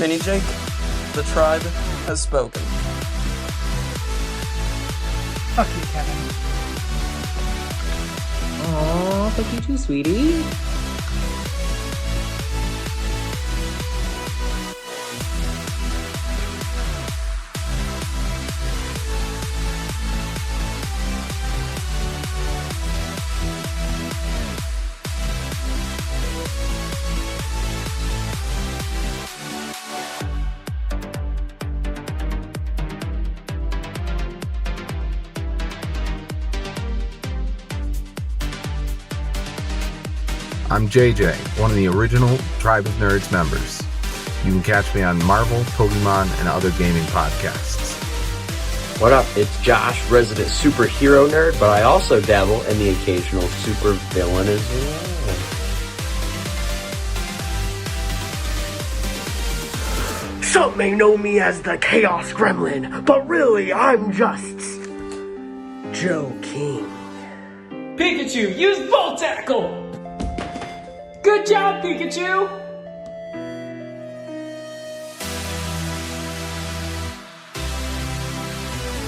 Penny Jake, the tribe has spoken. Fuck you, Kevin. Aw, fuck you too, sweetie. I'm JJ, one of the original Tribe of Nerds members. You can catch me on Marvel, Pokemon, and other gaming podcasts. What up? It's Josh, resident superhero nerd, but I also dabble in the occasional super villain as well. Some may know me as the Chaos Gremlin, but really I'm just Joe King. Pikachu, use Volt Tackle! Good job, Pikachu!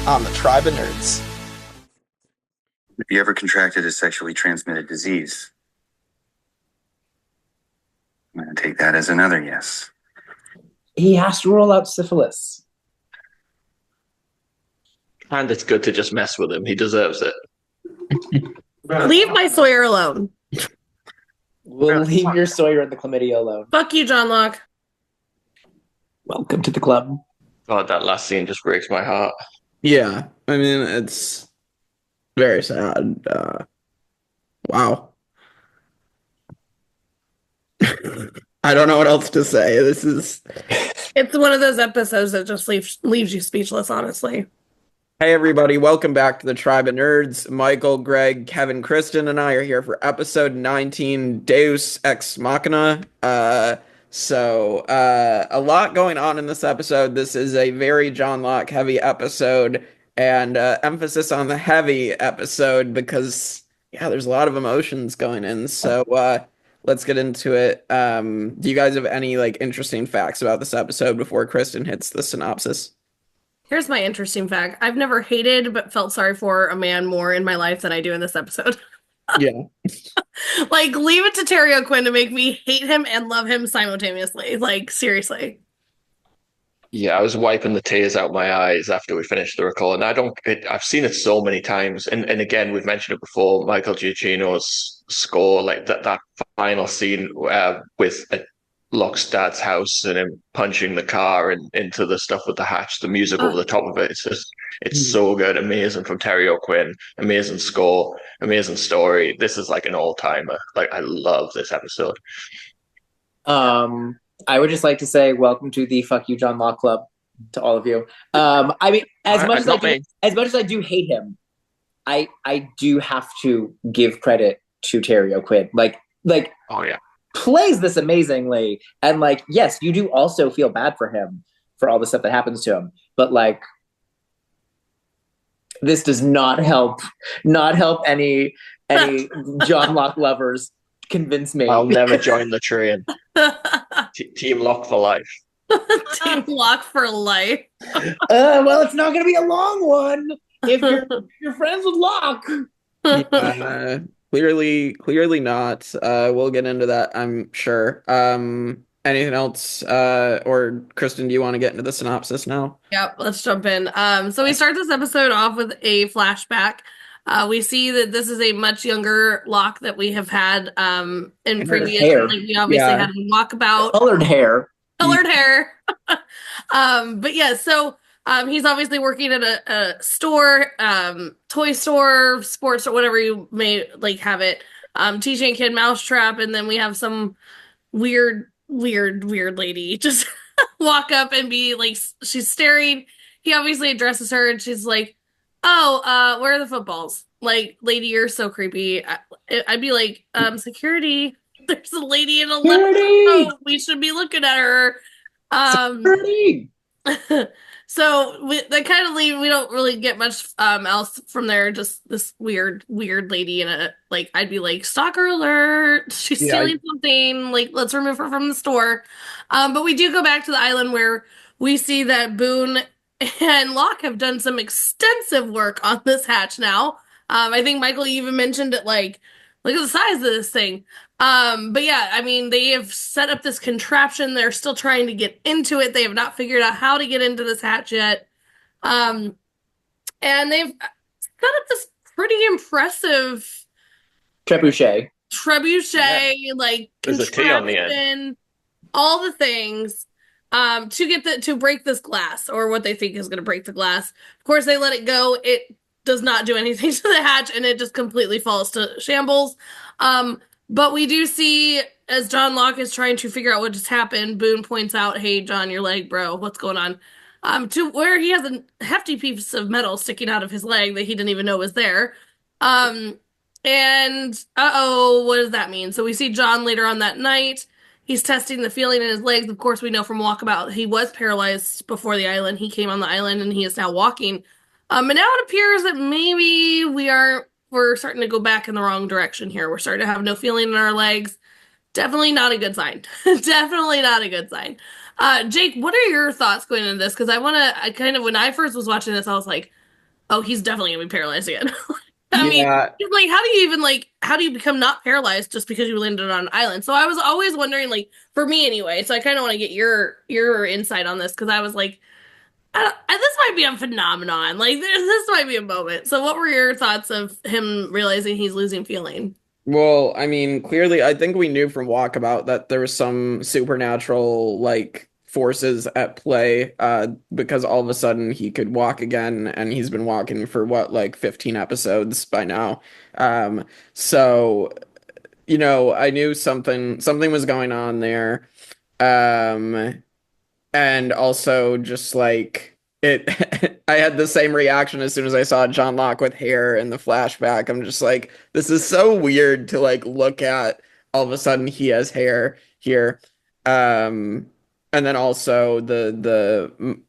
On the Tribe of Nerds. Have you ever contracted a sexually transmitted disease? I'm going to take that as another yes. He has to roll out syphilis. And it's good to just mess with him. He deserves it. Leave my Sawyer alone. We'll leave your Sawyer and the chlamydia alone. Fuck you, John Locke. Welcome to the club. God, that last scene just breaks my heart. Yeah, I mean, it's very sad. Wow. I don't know what else to say. This is... It's one of those episodes that just leaves you speechless, honestly. Hey, everybody. Welcome back to the Tribe of Nerds. Michael, Gregg, Kevin, Kristin, and I are here for episode 19, Deus Ex Machina. So a lot going on in this episode. This is a very John Locke heavy episode, and emphasis on the heavy episode because, yeah, there's a lot of emotions going in. So let's get into it. Do you guys have any interesting facts about this episode before Kristin hits the synopsis? Here's my interesting fact. I've never hated but felt sorry for a man more in my life than I do in this episode. Yeah. Leave it to Terry O'Quinn to make me hate him and love him simultaneously. Seriously. Yeah, I was wiping the tears out my eyes after we finished the recording. I've seen it so many times. And again, we've mentioned it before, Michael Giacchino's score, that final scene with Locke's dad's house and him punching the car and into the stuff with the hatch, the music over the top of it. It's so good. Amazing from Terry O'Quinn. Amazing score. Amazing story. This is an all-timer. I love this episode. I would just like to say welcome to the Fuck You John Locke Club to all of you. I mean, as much as I do hate him, I do have to give credit to Terry O'Quinn. Oh yeah. Plays this amazingly, and yes, you do also feel bad for him for all the stuff that happens to him, but this does not help any John Locke lovers convince me. I'll never join the train. Team Locke for life. Team Locke for life. Well, it's not going to be a long one if you're friends with Locke. Clearly not. We'll get into that, I'm sure. Anything else? Or Kristin, do you want to get into the synopsis now? Yep, let's jump in. So we start this episode off with a flashback. We see that this is a much younger Locke that we have had in previous. We obviously had a walkabout. Colored hair. But yeah, so he's obviously working at a store, toy store, sports, or whatever you may have it. Teaching a kid mousetrap, and then we have some weird lady just walk up and be she's staring. He obviously addresses her, and she's like, "Oh, where are the footballs?" Lady, you're so creepy. I'd be like, security. There's a lady in a limo. We should be looking at her. Security. So that kind of leave. We don't really get much else from there. Just this weird lady in a like. I'd be like, stalker alert! She's stealing something. Like, let's remove her from the store. But we do go back to the island where we see that Boone and Locke have done some extensive work on this hatch now. I think Michael even mentioned it. Like, look at the size of this thing. But yeah, I mean, they have set up this contraption. They're still trying to get into it. They have not figured out how to get into this hatch yet. And they've set up this pretty impressive trebuchet, like there's a T on the end. contraption, all the things, to break this glass, or what they think is going to break the glass. Of course, they let it go. It does not do anything to the hatch, and it just completely falls to shambles. But we do see, as John Locke is trying to figure out what just happened, Boone points out, "Hey, John, your leg, bro. What's going on?" To where he has a hefty piece of metal sticking out of his leg that he didn't even know was there. And uh-oh, what does that mean? So we see John later on that night. He's testing the feeling in his legs. Of course, we know from Walkabout he was paralyzed before the island. He came on the island and he is now walking. And now it appears that maybe we're starting to go back in the wrong direction here. We're starting to have no feeling in our legs. Definitely not a good sign. Definitely not a good sign. Jake, what are your thoughts going into this? Because when I first was watching this, I was like, oh, he's definitely going to be paralyzed again. I mean, like, how do you become not paralyzed just because you landed on an island? So I was always wondering, like, for me anyway, so I kind of want to get your insight on this, because I was like, this might be a phenomenon. Like, this might be a moment. So what were your thoughts of him realizing he's losing feeling? Well, I mean, clearly, I think we knew from Walkabout that there was some supernatural, like, forces at play, because all of a sudden he could walk again, and he's been walking for, what, like, 15 episodes by now. So, you know, I knew something was going on there. And also just like it I had the same reaction as soon as I saw John Locke with hair in the flashback. I'm just like, this is so weird to like look at. All of a sudden he has hair here. And then also who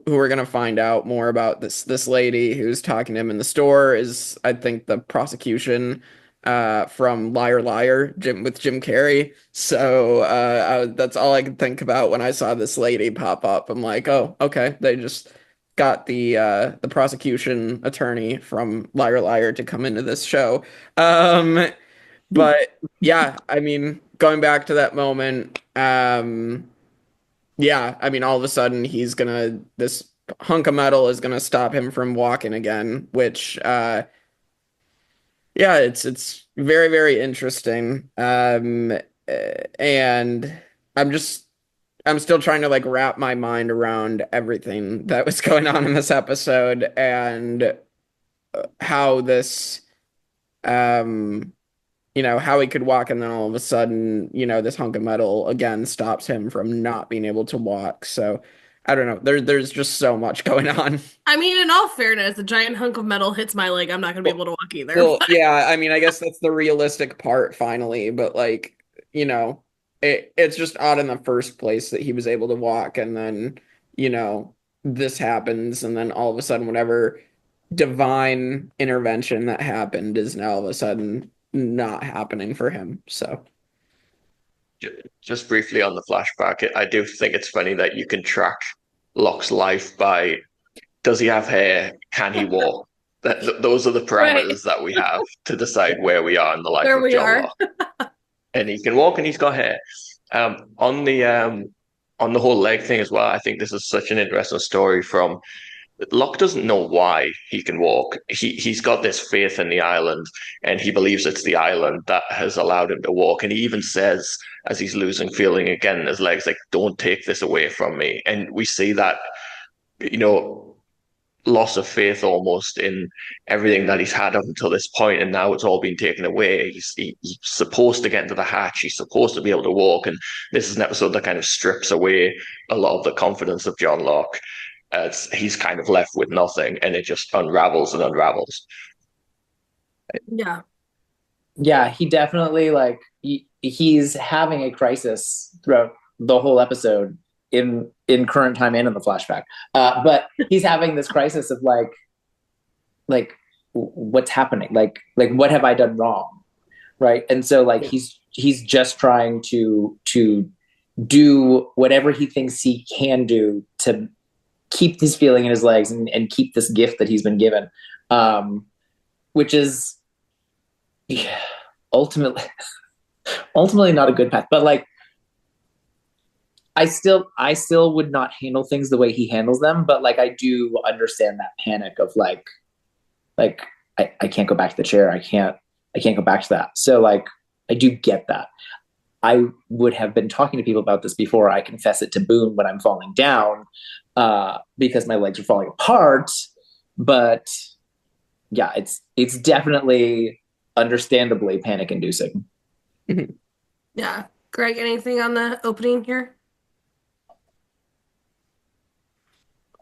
we're gonna find out more about, this lady who's talking to him in the store, is I think the prosecution from Liar Liar, with Jim Carrey. So that's all I could think about when I saw this lady pop up. I'm like, oh, okay, they just got the prosecution attorney from Liar Liar to come into this show. But yeah, I mean, going back to that moment, yeah, I mean, all of a sudden this hunk of metal is gonna stop him from walking again, which yeah, it's very, very interesting. And I'm still trying to like wrap my mind around everything that was going on in this episode, and how this how he could walk, and then all of a sudden, this hunk of metal again stops him from not being able to walk. So I don't know. There's just so much going on. I mean, in all fairness, a giant hunk of metal hits my leg, I'm not going to be able to walk either. Well, yeah, I mean, I guess that's the realistic part finally, but like, it's just odd in the first place that he was able to walk, and then, this happens, and then all of a sudden whatever divine intervention that happened is now all of a sudden not happening for him. So just briefly on the flashback, I do think it's funny that you can track Locke's life by, does he have hair? Can he walk? Those are the parameters that we have to decide where we are in the life of John Locke. And he can walk and he's got hair. On the whole leg thing as well, I think this is such an interesting story from Locke doesn't know why he can walk. He's got this faith in the island, and he believes it's the island that has allowed him to walk. And he even says, as he's losing feeling again in his legs, like, don't take this away from me. And we see that, loss of faith almost in everything that he's had up until this point, and now it's all been taken away. He's supposed to get into the hatch. He's supposed to be able to walk. And this is an episode that kind of strips away a lot of the confidence of John Locke. He's kind of left with nothing, and it just unravels and unravels. Yeah, he definitely he's having a crisis throughout the whole episode, in current time and in the flashback. But he's having this crisis of like what's happening? Like what have I done wrong? Right. And so like he's just trying to do whatever he thinks he can do to keep this feeling in his legs and keep this gift that he's been given. Which is ultimately not a good path. But like I still would not handle things the way he handles them, but like I do understand that panic of like I can't go back to the chair. I can't go back to that. So like I do get that. I would have been talking to people about this before I confess it to Boone when I'm falling down, because my legs are falling apart. But yeah, it's definitely understandably panic inducing. Yeah. Gregg, anything on the opening here?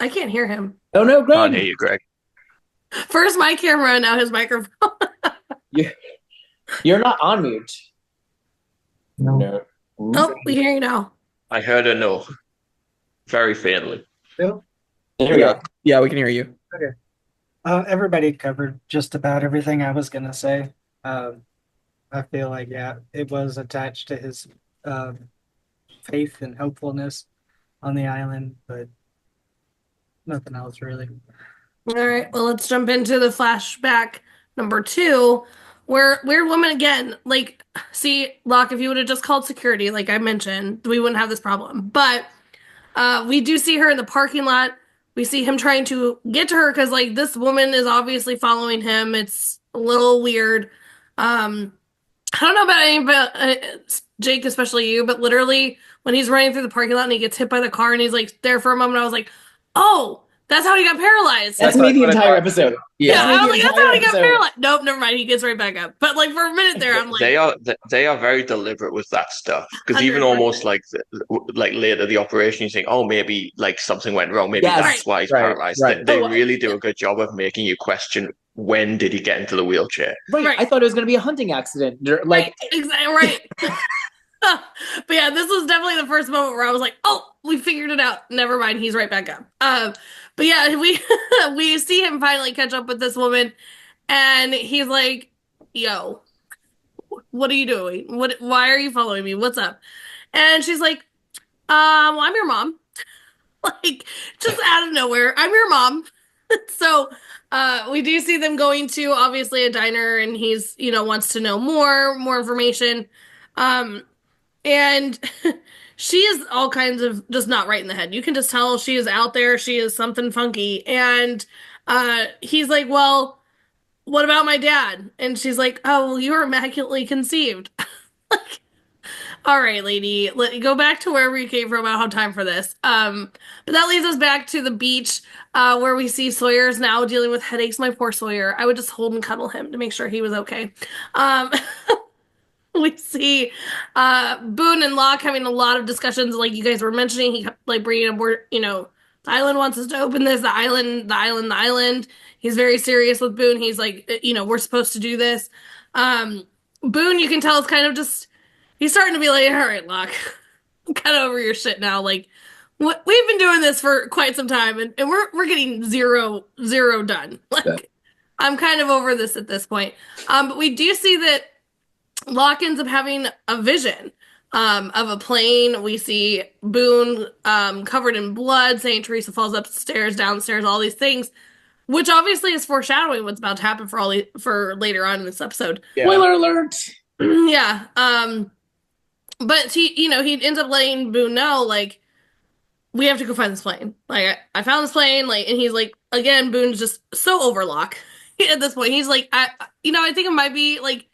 I can't hear him. Oh no, Gregg. Can't hear you, Gregg. First my camera, now his microphone. You're not on mute. No. Oh, we hear you now. I heard a no. Very faintly. Bill? There we go. Yeah, we can hear you. Okay. Everybody covered just about everything I was gonna say. I feel like it was attached to his faith and hopefulness on the island, but nothing else really. All right, well, let's jump into the flashback number 2, where Weird Woman again, like, see, Locke, if you would have just called security, like I mentioned, we wouldn't have this problem. But we do see her in the parking lot. We see him trying to get to her because, like, this woman is obviously following him. It's a little weird. I don't know about anybody, Jake, especially you, but literally when he's running through the parking lot and he gets hit by the car and he's, like, there for a moment, I was like, oh, that's how he got paralyzed. That's me the entire episode. Yeah, I was like, that's how he got paralyzed. Nope, never mind. He gets right back up. But like for a minute there, I'm like, they are very deliberate with that stuff, because even almost like later the operation, you think, oh, maybe like something went wrong. Maybe that's why he's paralyzed. Right. They really do a good job of making you question, when did he get into the wheelchair? Right. I thought it was going to be a hunting accident. Like exactly right. But yeah, this was definitely the first moment where I was like, oh, we figured it out. Never mind, he's right back up. But yeah, we see him finally catch up with this woman, and he's like, yo, what are you doing? Why are you following me? What's up? And she's like, well, I'm your mom. Like, just out of nowhere, I'm your mom. So we do see them going to obviously a diner, and he's, wants to know more information. And she is all kinds of just not right in the head. You can just tell she is out there. She is something funky. And he's like, well, what about my dad? And she's like, oh, well, you were immaculately conceived. Like, all right, lady, go back to wherever you came from. I don't have time for this. But that leads us back to the beach, where we see Sawyer's now dealing with headaches. My poor Sawyer. I would just hold and cuddle him to make sure he was okay. We see Boone and Locke having a lot of discussions, like you guys were mentioning. He like bringing up where the island wants us to open this. The island. He's very serious with Boone. He's like, we're supposed to do this. Boone, you can tell, is kind of just, he's starting to be like, all right, Locke, I'm kind of over your shit now. Like, we've been doing this for quite some time, and we're getting zero done. Like, I'm kind of over this at this point. But we do see that Locke ends up having a vision of a plane. We see Boone covered in blood, saying Teresa falls upstairs, downstairs, all these things, which obviously is foreshadowing what's about to happen for later on in this episode. Yeah. Spoiler alert! Yeah. But he ends up letting Boone know, like, we have to go find this plane. Like, I found this plane, like, and he's like, again, Boone's just so over Locke at this point. He's like, I think it might be like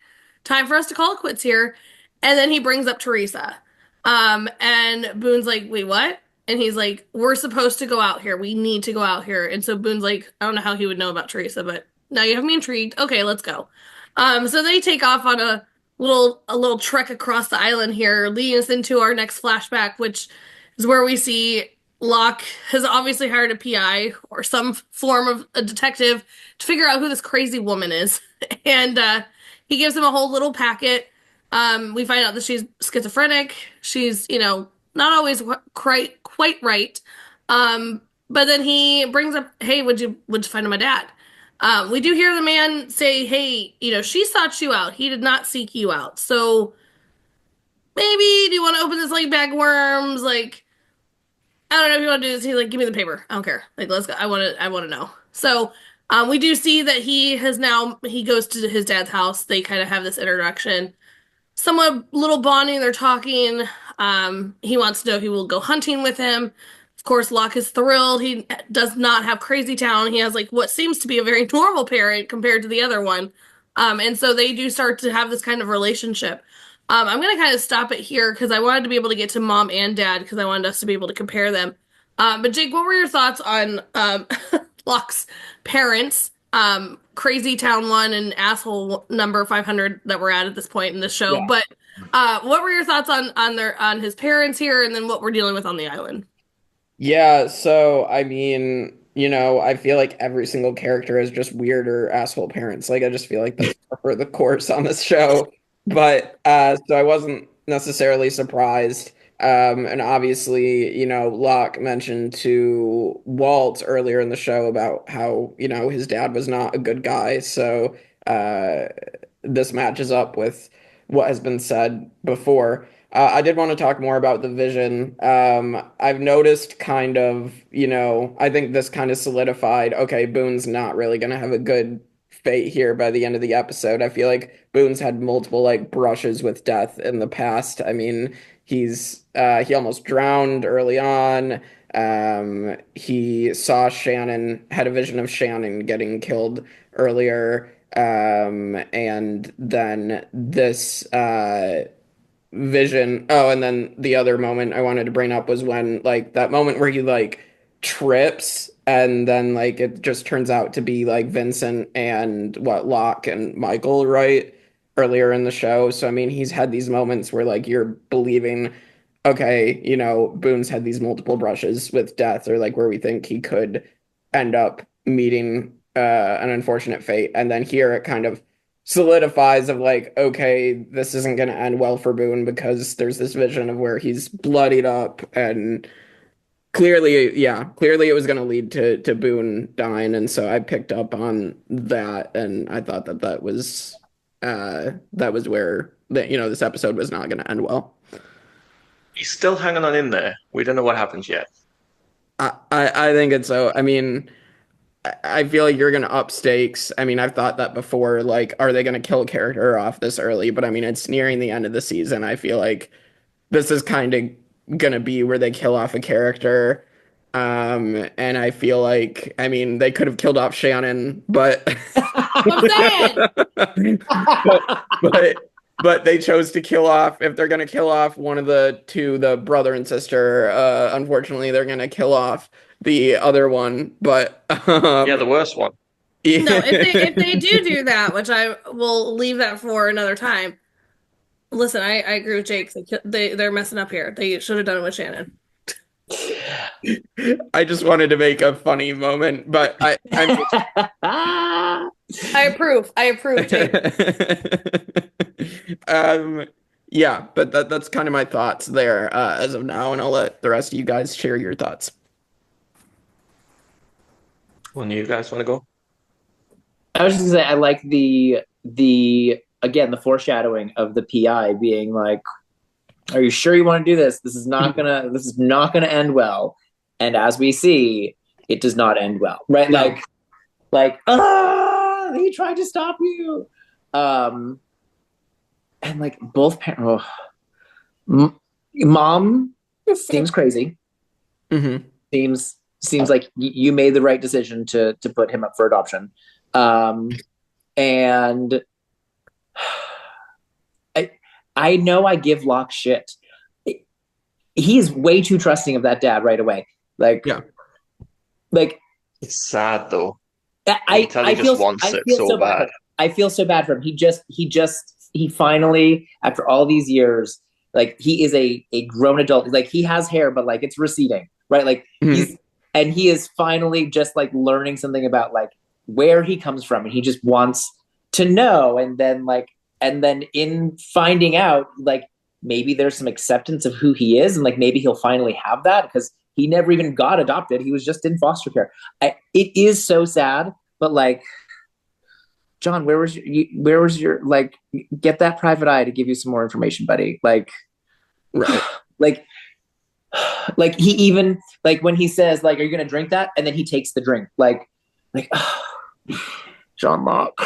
time for us to call it quits here. And then he brings up Teresa. And Boone's like, wait, what? And he's like, we're supposed to go out here. We need to go out here. And so Boone's like, I don't know how he would know about Teresa, but now you have me intrigued. Okay, let's go. So they take off on a little trek across the island here, leading us into our next flashback, which is where we see Locke has obviously hired a PI or some form of a detective to figure out who this crazy woman is. And he gives him a whole little packet. We find out that she's schizophrenic. She's, not always quite right. But then he brings up, "Hey, would you find my dad?" We do hear the man say, "Hey, she sought you out. He did not seek you out. So maybe do you want to open this like bag of worms? Like, I don't know if you want to do this." He's like, "Give me the paper. I don't care. Like, let's go. I want to know." So we do see that he goes to his dad's house. They kind of have this introduction. Somewhat little bonding. They're talking. He wants to know if he will go hunting with him. Of course, Locke is thrilled. He does not have crazy town. He has like what seems to be a very normal parent compared to the other one. And so they do start to have this kind of relationship. I'm going to kind of stop it here because I wanted to be able to get to mom and dad because I wanted us to be able to compare them. But Jake, what were your thoughts on Locke's parents, Crazy Town 1 and asshole number 500 that we're at this point in the show? Yeah. But what were your thoughts on his parents here, and then what we're dealing with on the island? Yeah, so I mean, I feel like every single character is just weirder asshole parents. Like I just feel like that's for the course on this show. But so I wasn't necessarily surprised. And obviously, Locke mentioned to Walt earlier in the show about how, his dad was not a good guy. So this matches up with what has been said before. I did want to talk more about the vision. I've noticed kind of, I think this kind of solidified, okay, Boone's not really going to have a good fate here by the end of the episode. I feel like Boone's had multiple like brushes with death in the past. I mean, he almost drowned early on. He saw Shannon, had a vision of Shannon getting killed earlier. And then this vision. Oh, and then the other moment I wanted to bring up was when like that moment where he like trips and then like it just turns out to be like Vincent and Locke and Michael, right? Earlier in the show. So I mean, he's had these moments where like you're believing, okay, Boone's had these multiple brushes with death, or like where we think he could end up meeting an unfortunate fate. And then here it kind of solidifies of like, okay, this isn't going to end well for Boone because there's this vision of where he's bloodied up, and clearly it was going to lead to Boone dying. And so I picked up on that, and I thought that was where this episode was not going to end well. He's still hanging on in there. We don't know what happens yet. I think it's so. I mean, I feel like you're going to up stakes. I mean, I've thought that before, like, are they going to kill a character off this early? But I mean, it's nearing the end of the season. I feel like this is kind of going to be where they kill off a character. And I feel like, I mean, they could have killed off Shannon, but but they chose to kill off, if they're going to kill off one of the two, the brother and sister, unfortunately, they're going to kill off the other one, but the worst one. Yeah. No, if they do that, which I will leave that for another time. Listen, I agree with Jake. They're messing up here. They should have done it with Shannon. I just wanted to make a funny moment, but I approve. I approve, Jake. Yeah, but that's kind of my thoughts there as of now, and I'll let the rest of you guys share your thoughts. When you guys want to go? I was just gonna say I like the again the foreshadowing of the PI being like, "Are you sure you want to do this? This is not gonna end well." And as we see, it does not end well, right? No. Like he tried to stop you, and like both parents. Mom seems crazy. Mm-hmm. Seems like you made the right decision to put him up for adoption. And I know I give Locke shit. He's way too trusting of that dad right away. Like it's sad though. I feel so bad. I feel so bad for him. He finally, after all these years, like he is a grown adult. Like he has hair, but like it's receding, right? Like he is finally just like learning something about like where he comes from, and he just wants to know. And then in finding out, like maybe there's some acceptance of who he is, and like maybe he'll finally have that because he never even got adopted. He was just in foster care. It is so sad, but like, John, where was your like, get that private eye to give you some more information, buddy. Like, Right. like he even like when he says like, "Are you gonna drink that?" and then he takes the drink. Like, John Locke.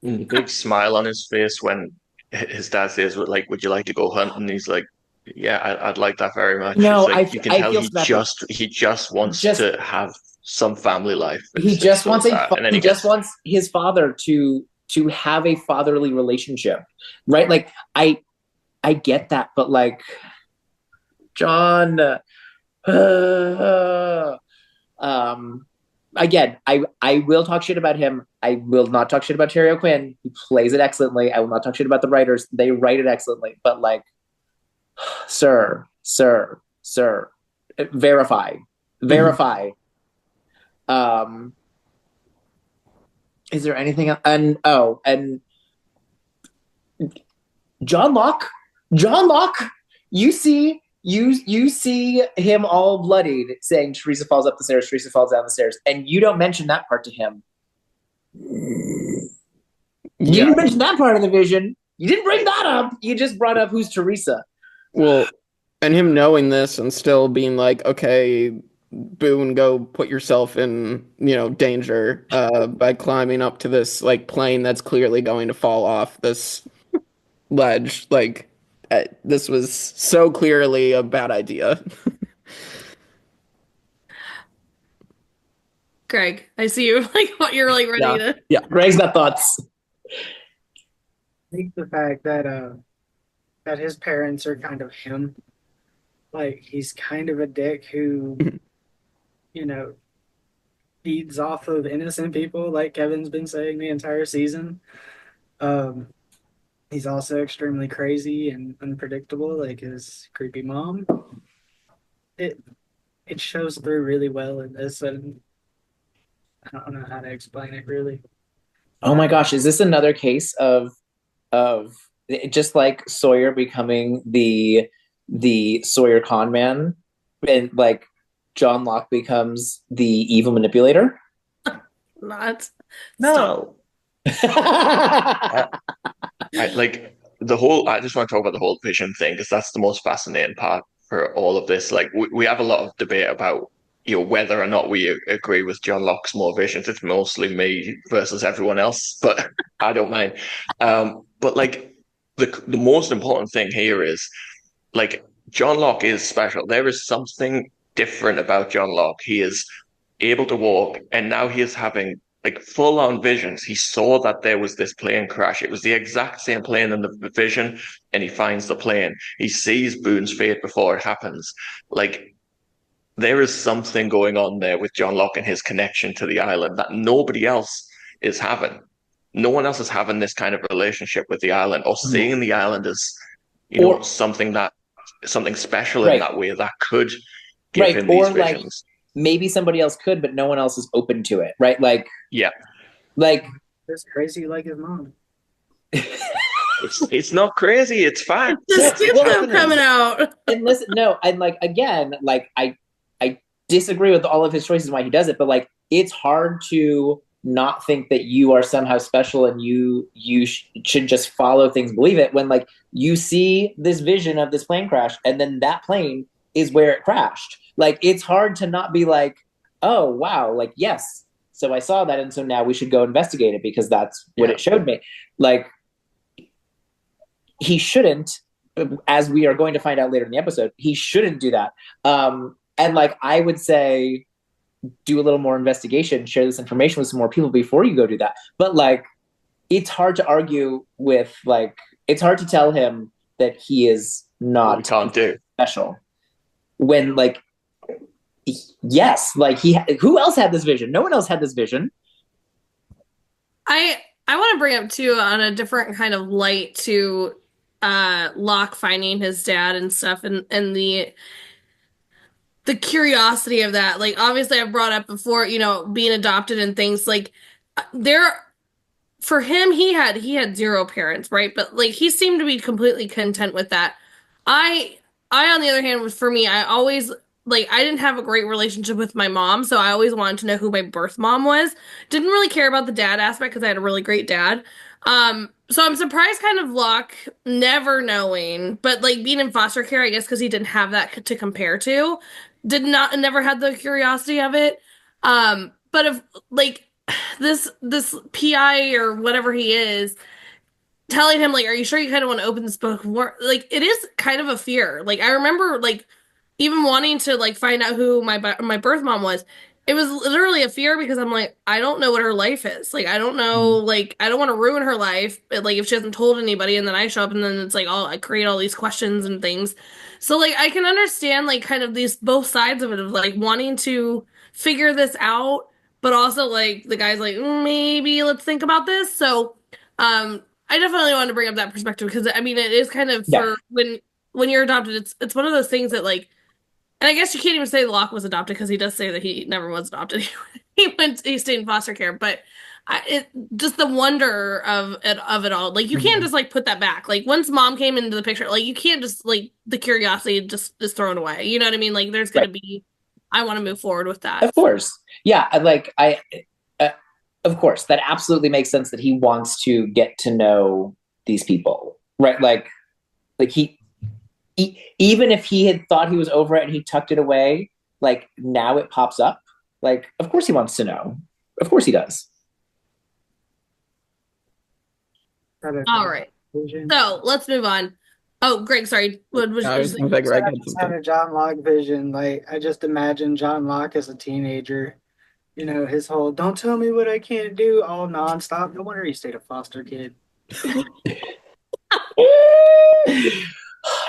Big smile on his face when his dad says, "Like, would you like to go hunt?" And he's like, "Yeah, I'd like that very much." No, it's like, you can tell he just wants Just- to have some family life. He just wants he wants his father to have a fatherly relationship, right? Like I get that, but like, John, again, I will talk shit about him. I will not talk shit about Terry O'Quinn. He plays it excellently. I will not talk shit about the writers. They write it excellently. But like, sir, verify. Is there anything else? And John Locke, you see him all bloodied saying Teresa falls up the stairs, Teresa falls down the stairs, and you don't mention that part to him. You didn't mention that part of the vision. You didn't bring that up. You just brought up who's Teresa. Well, and him knowing this and still being like, okay, Boone, go put yourself in, danger by climbing up to this like plane that's clearly going to fall off this ledge. Like, this was so clearly a bad idea. Gregg, I see you like what you're like ready to. Yeah, Gregg's got thoughts. I think the fact that that his parents are kind of him, like he's kind of a dick who, feeds off of innocent people, like Kevin's been saying the entire season. He's also extremely crazy and unpredictable, like his creepy mom. It shows through really well in this, and I don't know how to explain it really. Oh my gosh, is this another case of just like Sawyer becoming the Sawyer con man, and like John Locke becomes the evil manipulator? Not. No. I just want to talk about the whole vision thing because that's the most fascinating part for all of this. Like we have a lot of debate about whether or not we agree with John Locke's motivations. It's mostly me versus everyone else, but I don't mind. But like the most important thing here is like John Locke is special. There is something different about John Locke. He is able to walk, and now he is having like full-on visions. He saw that there was this plane crash. It was the exact same plane in the vision, and he finds the plane. He sees Boone's fate before it happens. Like, there is something going on there with John Locke and his connection to the island that nobody else is having. No one else is having this kind of relationship with the island or seeing the island as, something special in that way that could give him these visions. Like, maybe somebody else could, but no one else is open to it, right? Like, yeah, like it's crazy, like his mom. It's not crazy. It's fine. Just get them coming out. And listen, no, and like again, like I disagree with all of his choices why he does it, but like it's hard to not think that you are somehow special and you should just follow things, believe it, when like you see this vision of this plane crash and then that plane is where it crashed. Like, it's hard to not be like, oh, wow, like, yes. So I saw that, and so now we should go investigate it because that's what it showed me. Like, he shouldn't, as we are going to find out later in the episode, he shouldn't do that. And, like, I would say do a little more investigation, share this information with some more people before you go do that. But, like, it's hard to argue with, like, it's hard to tell him that he is not special. When, like, yes, like who else had this vision? No one else had this vision. I want to bring up too on a different kind of light to Locke finding his dad and stuff, and the curiosity of that. Like, obviously I've brought up before, being adopted and things like for him, he had zero parents, right? But like he seemed to be completely content with that. I on the other hand, for me, I always like I didn't have a great relationship with my mom, so I always wanted to know who my birth mom was. Didn't really care about the dad aspect because I had a really great dad. So I'm surprised kind of Locke never knowing, but like being in foster care, I guess because he didn't have that to compare to, never had the curiosity of it. But if like this PI or whatever he is telling him like, are you sure you kind of want to open this book more? Like it is kind of a fear. Like I remember like even wanting to like find out who my birth mom was. It was literally a fear because I'm like, I don't know what her life is. Like I don't know, like I don't want to ruin her life. But, like if she hasn't told anybody and then I show up and then it's like I create all these questions and things. So like I can understand like kind of these both sides of it of like wanting to figure this out, but also like the guy's like, maybe let's think about this. So I definitely wanted to bring up that perspective because I mean it is kind of for when you're adopted, it's one of those things that like, and I guess you can't even say Locke was adopted because he does say that he never was adopted. He stayed in foster care, but just the wonder of it all. Like you can't just like put that back. Like once mom came into the picture, like you can't just like the curiosity just is thrown away. You know what I mean? Like there's gonna be, I want to move forward with that. Of course, yeah. Of course, that absolutely makes sense that he wants to get to know these people, right? Like he even if he had thought he was over it and he tucked it away, like now it pops up. Like, of course he wants to know. Of course he does. All right. So let's move on. Oh, Gregg, sorry. What was I had a John Locke vision. Like I just imagine John Locke as a teenager. You know, his whole "don't tell me what I can't do" all nonstop. No wonder he stayed a foster kid.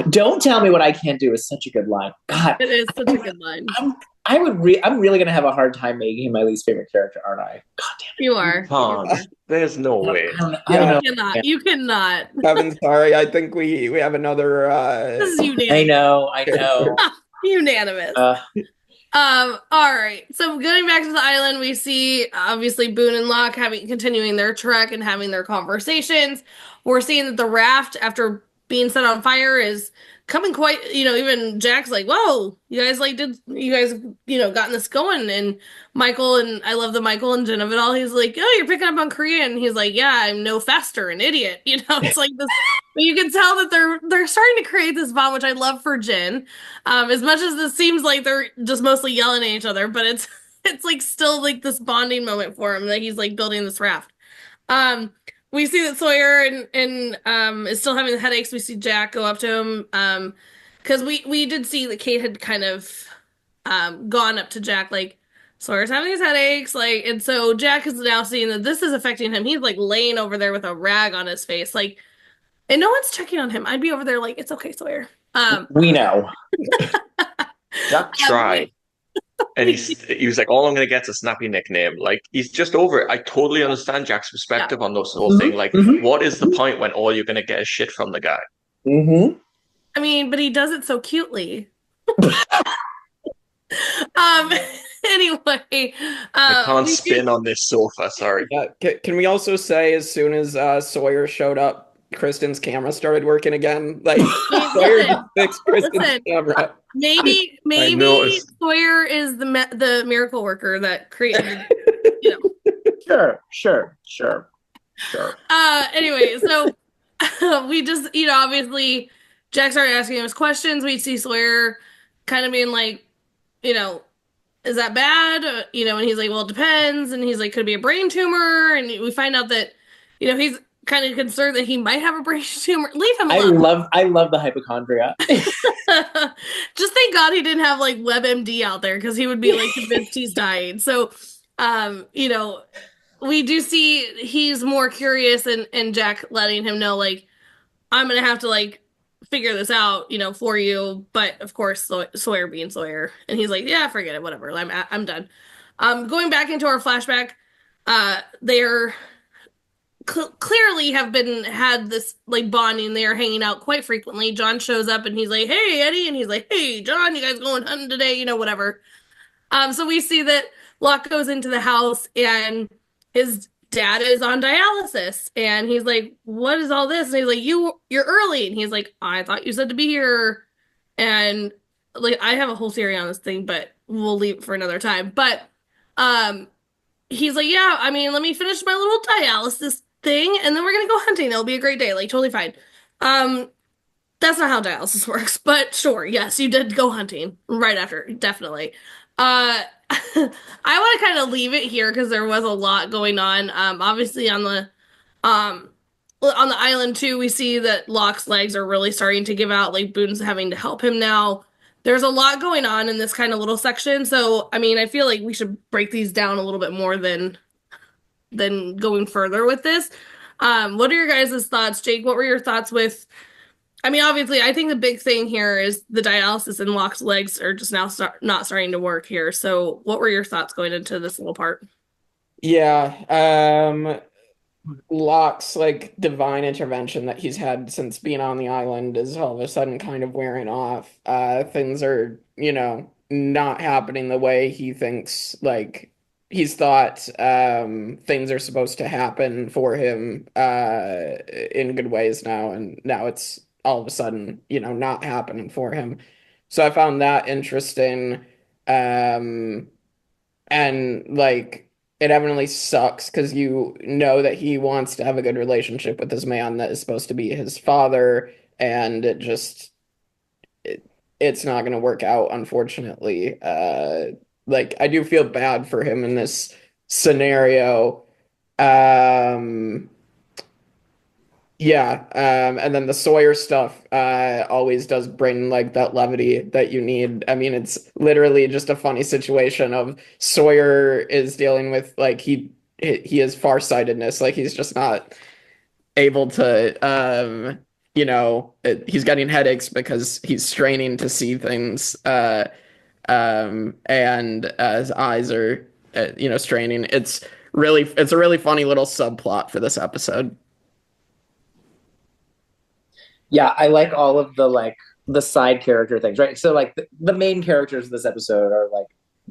Don't tell me what I can't do is such a good line. God, it is such a good line. I'm really gonna have a hard time making him my least favorite character, aren't I? God damn it. You are. There's no way. You cannot. Kevin, sorry. I think we have another. This is unanimous. I know. Unanimous. All right. So going back to the island, we see obviously Boone and Locke continuing their trek and having their conversations. We're seeing that the raft, after being set on fire, is coming quite, even Jack's like, whoa, you guys gotten this going. And Michael, and I love the Michael and Jen of it all. He's like, oh, you're picking up on Korean. And he's like, yeah, I'm no faster, an idiot. It's like this, but you can tell that they're starting to create this bond, which I love for Jen. As much as this seems like they're just mostly yelling at each other, but it's like still like this bonding moment for him that he's like building this raft. We see that Sawyer and is still having the headaches. We see Jack go up to him because we did see that Kate had kind of gone up to Jack like, Sawyer's having these headaches, like, and so Jack is now seeing that this is affecting him. He's like laying over there with a rag on his face, like, and no one's checking on him. I'd be over there like, it's okay, Sawyer. We know. Jack tried. And he was like, all I'm going to get is a snappy nickname. Like, he's just over it. I totally understand Jack's perspective on this whole thing. Like, what is the point when all you're going to get is shit from the guy? I mean, but he does it so cutely. Anyway. I can't spin on this sofa, sorry. Can we also say, as soon as Sawyer showed up, Kristin's camera started working again? Like, Sawyer just fixed Kristin's camera. Maybe Sawyer is the miracle worker that created. Sure. Anyway, so we just, obviously Jack started asking us questions. We see Sawyer kind of being like, is that bad? And he's like, well, it depends. And he's like, could it be a brain tumor? And we find out that, he's kind of concerned that he might have a brain tumor. Leave him alone. I love the hypochondria. Just thank God he didn't have like WebMD out there because he would be like convinced he's dying. So, we do see he's more curious and Jack letting him know, like, I'm going to have to like figure this out, for you. But of course, Sawyer being Sawyer. And he's like, yeah, forget it. Whatever. I'm done. Going back into our flashback, they're clearly had this like bonding. They are hanging out quite frequently. John shows up and he's like, hey, Eddie. And he's like, hey, John, you guys going hunting today? Whatever. So we see that Locke goes into the house and his Dad is on dialysis, and he's like, what is all this? And he's like, you're early. And he's like, I thought you said to be here. And like, I have a whole theory on this thing, but we'll leave it for another time. But he's like, yeah, I mean, let me finish my little dialysis thing, and then we're gonna go hunting. It'll be a great day, like totally fine. That's not how dialysis works, but sure, yes, you did go hunting right after, definitely. I want to kind of leave it here because there was a lot going on. Obviously on the island too, we see that Locke's legs are really starting to give out. Like Boone's having to help him now. There's a lot going on in this kind of little section. So, I mean, I feel like we should break these down a little bit more than going further with this. What are your guys' thoughts? Jake, what were your thoughts with? I mean, obviously, I think the big thing here is the dialysis and Locke's legs are just now not starting to work here. So, what were your thoughts going into this little part? Yeah, Locke's like divine intervention that he's had since being on the island is all of a sudden kind of wearing off. Things are, not happening the way he thinks, like he's thought things are supposed to happen for him in good ways now, and now it's all of a sudden, not happening for him. So I found that interesting. And like it evidently sucks because you know that he wants to have a good relationship with this man that is supposed to be his father, and it's not going to work out, unfortunately. Like I do feel bad for him in this scenario. Yeah, and then the Sawyer stuff always does bring like that levity that you need. I mean, it's literally just a funny situation of Sawyer is dealing with like he has farsightedness, like he's just not able to he's getting headaches because he's straining to see things and his eyes are straining. It's a really funny little subplot for this episode. Yeah, I like all of the side character things, right? So like the main characters of this episode are like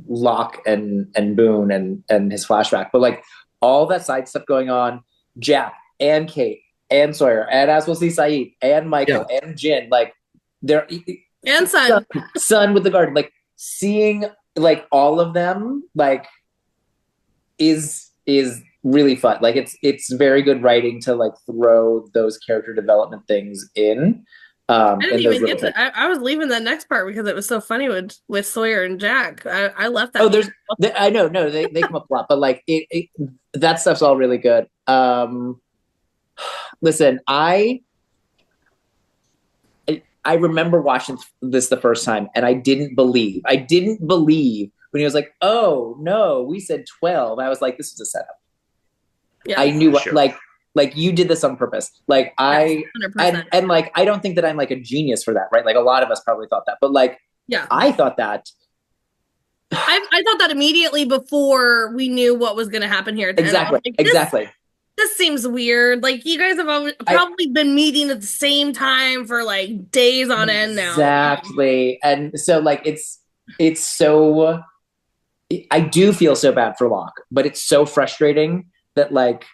Locke and Boone and his flashback, but like all that side stuff going on, Jack and Kate and Sawyer, and as we'll see, Saeed and Michael and Jin, like they're and Sun with the garden, like seeing like all of them like is really fun. Like it's very good writing to like throw those character development things in. I didn't even get to. I was leaving that next part because it was so funny with Sawyer and Jack. I left that. Oh, I know, no, they come up a lot, but like that stuff's all really good. Listen, I remember watching this the first time, and I didn't believe when he was like, "Oh no, we said 12." I was like, "This is a setup." Yeah, I knew what like you did this on purpose. Like I 100%. And like I don't think that I'm like a genius for that, right? Like a lot of us probably thought that, but like I thought that. I thought that immediately before we knew what was going to happen here. Exactly. Like, exactly. This seems weird. Like you guys have probably been meeting at the same time for like days on end now. Exactly. And so like it's so I do feel so bad for Locke, but it's so frustrating that like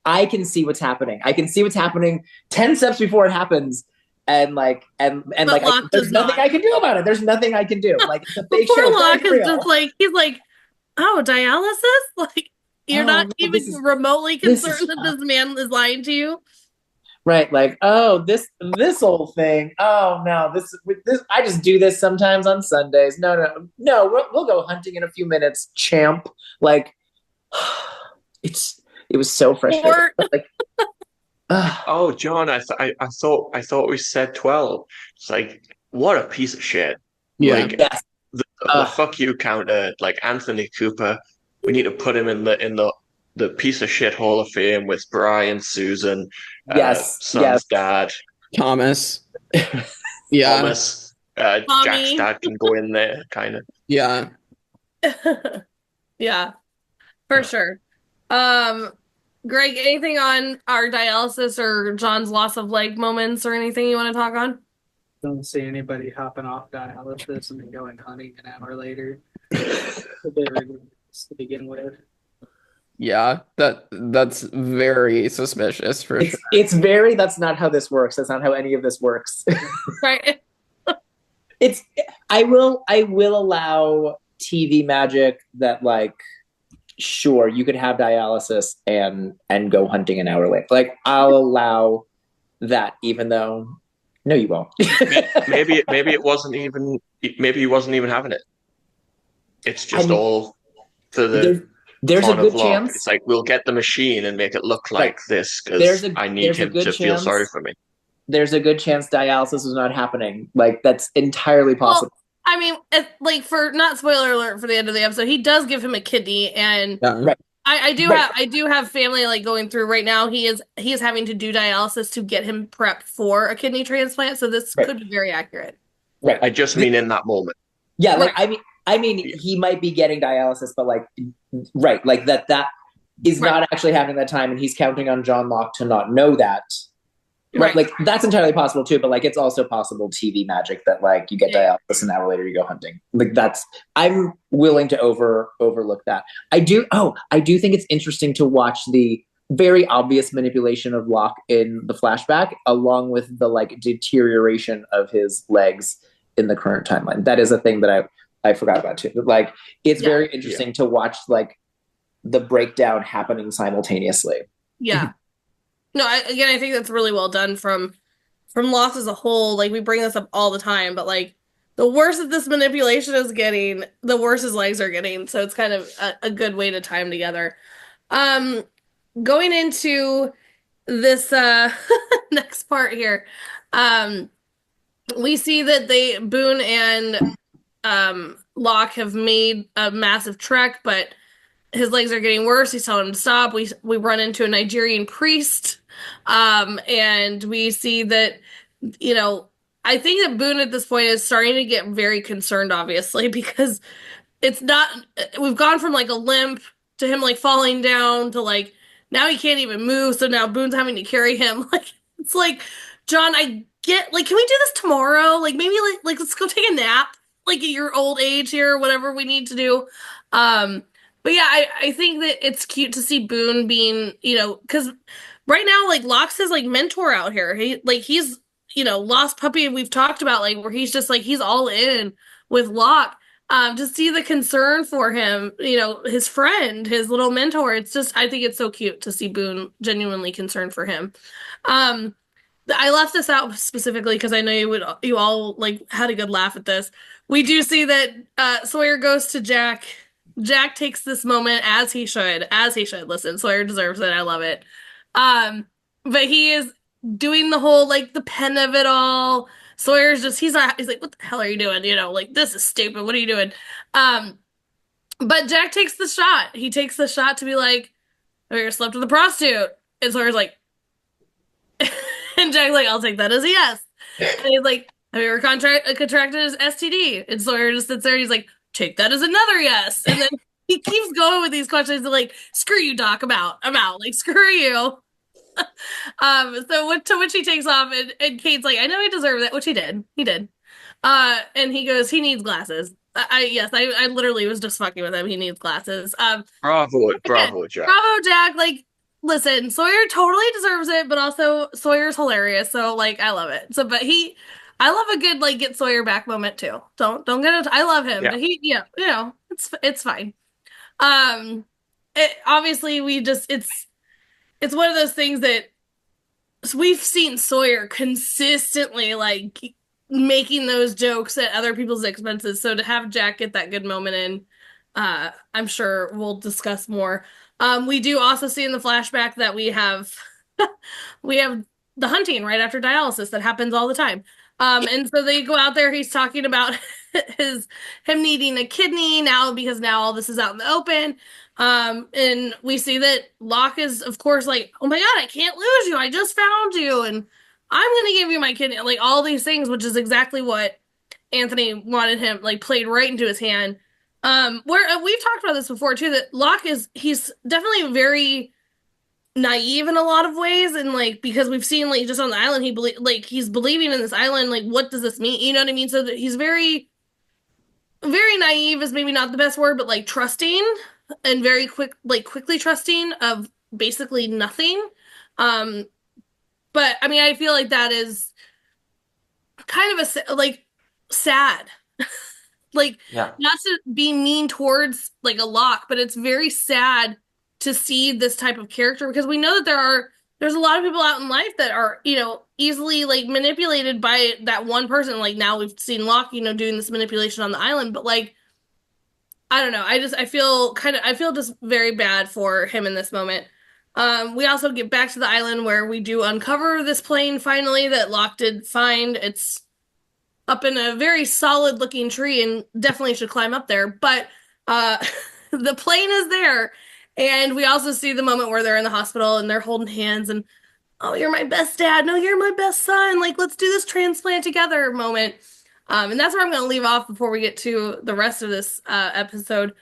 I can see what's happening. I can see what's happening 10 steps before it happens. And like there's nothing I can do about it. There's nothing I can do. Like it's a fake show. Locke is just like he's like, oh, dialysis? Like you're not even remotely concerned that this man is lying to you. Right, like, oh, this old thing. Oh no, this I just do this sometimes on Sundays. No, we'll go hunting in a few minutes, champ. Like, it was so frustrating. Like, oh, John, I thought we said 12. It's like, what a piece of shit. Yeah. Like, the fuck you counter, like Anthony Cooper. We need to put him in the piece of shit Hall of Fame with Brian, Susan, Son's dad, Thomas. Yeah, Thomas. Jack's dad can go in there, kind of. Yeah. Yeah, for sure. Gregg, anything on our dialysis or John's loss of leg moments or anything you want to talk on? Don't see anybody hopping off dialysis and then going hunting an hour later. A bit ridiculous to begin with. Yeah, that's very suspicious for sure. It's very, that's not how this works. That's not how any of this works. Right. I will allow TV magic that, like, sure, you could have dialysis and go hunting an hour later. Like, I'll allow that, even though no, you won't. maybe he wasn't even having it. It's just all for the there's a good Locke. chance. It's like, we'll get the machine and make it look like this because I need him to feel sorry for me. There's a good chance dialysis was not happening. Like, that's entirely possible. Well, I mean, like, for not spoiler alert for the end of the episode, he does give him a kidney, and Right. I do have family like going through right now. He is having to do dialysis to get him prepped for a kidney transplant. So this could be very accurate. Right. I just mean in that moment. Yeah, like, I mean, he might be getting dialysis, but, like, right, like that is not actually happening at that time, and he's counting on John Locke to not know that. Right. Like, that's entirely possible too, but, like, it's also possible TV magic that, like, you get dialysis an hour later you go hunting. Like, I'm willing to overlook that. I do think it's interesting to watch the very obvious manipulation of Locke in the flashback, along with the, like, deterioration of his legs in the current timeline. That is a thing that I forgot about too. Like, it's very interesting to watch, like, the breakdown happening simultaneously. Yeah. No, I think that's really well done from Lost as a whole. Like, we bring this up all the time, but, like, the worse that this manipulation is getting, the worse his legs are getting. So it's kind of a good way to tie them together. Going into this next part here, we see that Boone and Locke have made a massive trek, but his legs are getting worse. He's telling him to stop. We run into a Nigerian priest, and we see that, you know, I think that Boone at this point is starting to get very concerned, obviously, because we've gone from, like, a limp to him, like, falling down to, like, now he can't even move. So now Boone's having to carry him. Like, it's like, John, I get, like, can we do this tomorrow? Like, maybe like let's go take a nap, like, at your old age here, whatever we need to do. But yeah, I think that it's cute to see Boone being, you know, because right now, like, Locke's his, like, mentor out here. He's, you know, lost puppy we've talked about, like, where he's just, like, he's all in with Locke. To see the concern for him, you know, his friend, his little mentor, it's just, I think it's so cute to see Boone genuinely concerned for him. I left this out specifically because I know you all, like, had a good laugh at this. We do see that Sawyer goes to Jack. Jack takes this moment as he should. Listen, Sawyer deserves it. I love it. But he is doing the whole, like, the pen of it all. Sawyer's just, he's like, what the hell are you doing? You know, like, this is stupid. What are you doing? But Jack takes the shot. He takes the shot to be like, oh, you slept with a prostitute. And Sawyer's like, and Jack's like, I'll take that as a yes. And he's like, have you ever contracted as STD? And Sawyer just sits there and he's like, take that as another yes. And then he keeps going with these questions like, screw you, Doc, I'm out. Like, screw you. So to which he takes off, and Kate's like, I know he deserves it, which he did. And he goes, he needs glasses. I literally was just fucking with him. He needs glasses. Bravo, Jack. Bravo, Jack. Like, listen, Sawyer totally deserves it, but also Sawyer's hilarious. So, like, I love it. So, but I love a good, like, get Sawyer back moment too. Don't get it. I love him, but you know, it's fine. Obviously it's one of those things that we've seen Sawyer consistently, like, making those jokes at other people's expenses. So to have Jack get that good moment in, I'm sure we'll discuss more. We do also see in the flashback that we have the hunting right after dialysis that happens all the time. And so they go out there, he's talking about him needing a kidney now because now all this is out in the open. And we see that Locke is, of course, like, oh my God, I can't lose you. I just found you. And I'm going to give you my kidney. Like, all these things, which is exactly what Anthony wanted him, like, played right into his hand. Where we've talked about this before too, that Locke he's definitely very naive in a lot of ways. And, like, because we've seen, like, just on the island, he's believing in this island. Like, what does this mean? You know what I mean? So that he's very, very naive is maybe not the best word, but, like, trusting. and very quickly trusting of basically nothing. But I mean, I feel like that is kind of sad. Like, not to be mean towards like a Locke, but it's very sad to see this type of character, because we know that there's a lot of people out in life that are, easily like manipulated by that one person. Like, now we've seen Locke, doing this manipulation on the island, but like, I don't know. I feel just very bad for him in this moment. We also get back to the island where we do uncover this plane finally that Locke did find. It's up in a very solid looking tree and definitely should climb up there. But the plane is there. And we also see the moment where they're in the hospital and they're holding hands and, oh, you're my best dad. No, you're my best son. Like, let's do this transplant together moment. And that's where I'm going to leave off before we get to the rest of this episode.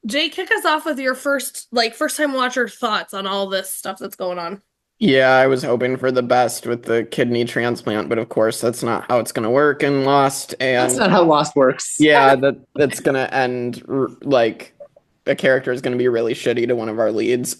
Jay, kick us off with your first time watcher thoughts on all this stuff that's going on. Yeah, I was hoping for the best with the kidney transplant, but of course that's not how it's going to work in Lost. And that's not how Lost works. Yeah, that's going to end like a character is going to be really shitty to one of our leads.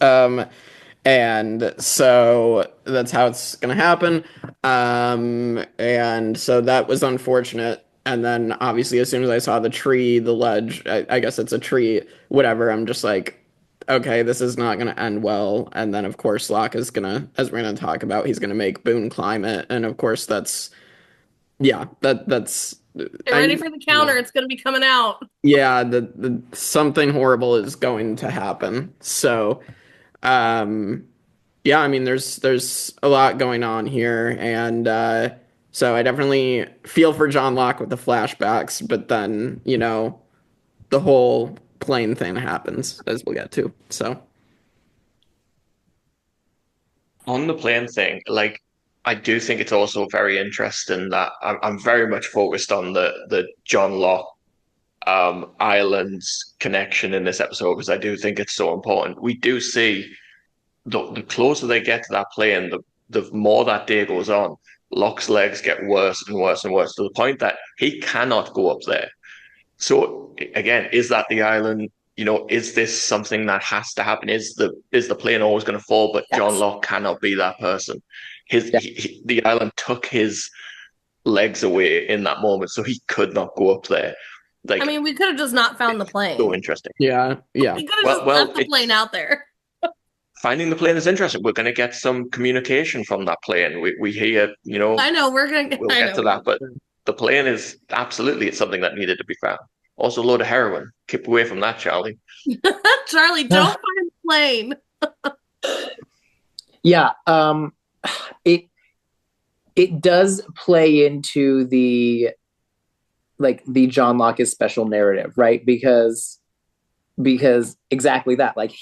And so that's how it's going to happen. And so that was unfortunate. And then obviously as soon as I saw the tree, the ledge, I guess it's a tree, whatever, I'm just like, okay, this is not going to end well. And then, of course, Locke is going to, as we're going to talk about, he's going to make Boone climb it. And, of course, that's... Get ready for the counter. It's going to be coming out. Yeah, something horrible is going to happen. So, yeah, I mean, there's a lot going on here. And so I definitely feel for John Locke with the flashbacks. But then, the whole plane thing happens, as we'll get to. So on the plane thing, like, I do think it's also very interesting that I'm very much focused on the John Locke islands connection in this episode, because I do think it's so important. We do see the closer they get to that plane, the more that day goes on, Locke's legs get worse and worse and worse, to the point that he cannot go up there. So again, is that the island? Is this something that has to happen? Is the plane always going to fall? But yes. John Locke cannot be that person. The island took his legs away in that moment, so he could not go up there. Like, I mean, we could have just not found the plane. So interesting. Yeah. We could have just left the plane out there. Finding the plane is interesting. We're going to get some communication from that plane. We hear, I know we'll get to that, but the plane is absolutely, it's something that needed to be found. Also, a load of heroin. Keep away from that, Charlie. Charlie, don't find the plane. Yeah, it does play into the John Locke's special narrative, right? Because exactly that. Like,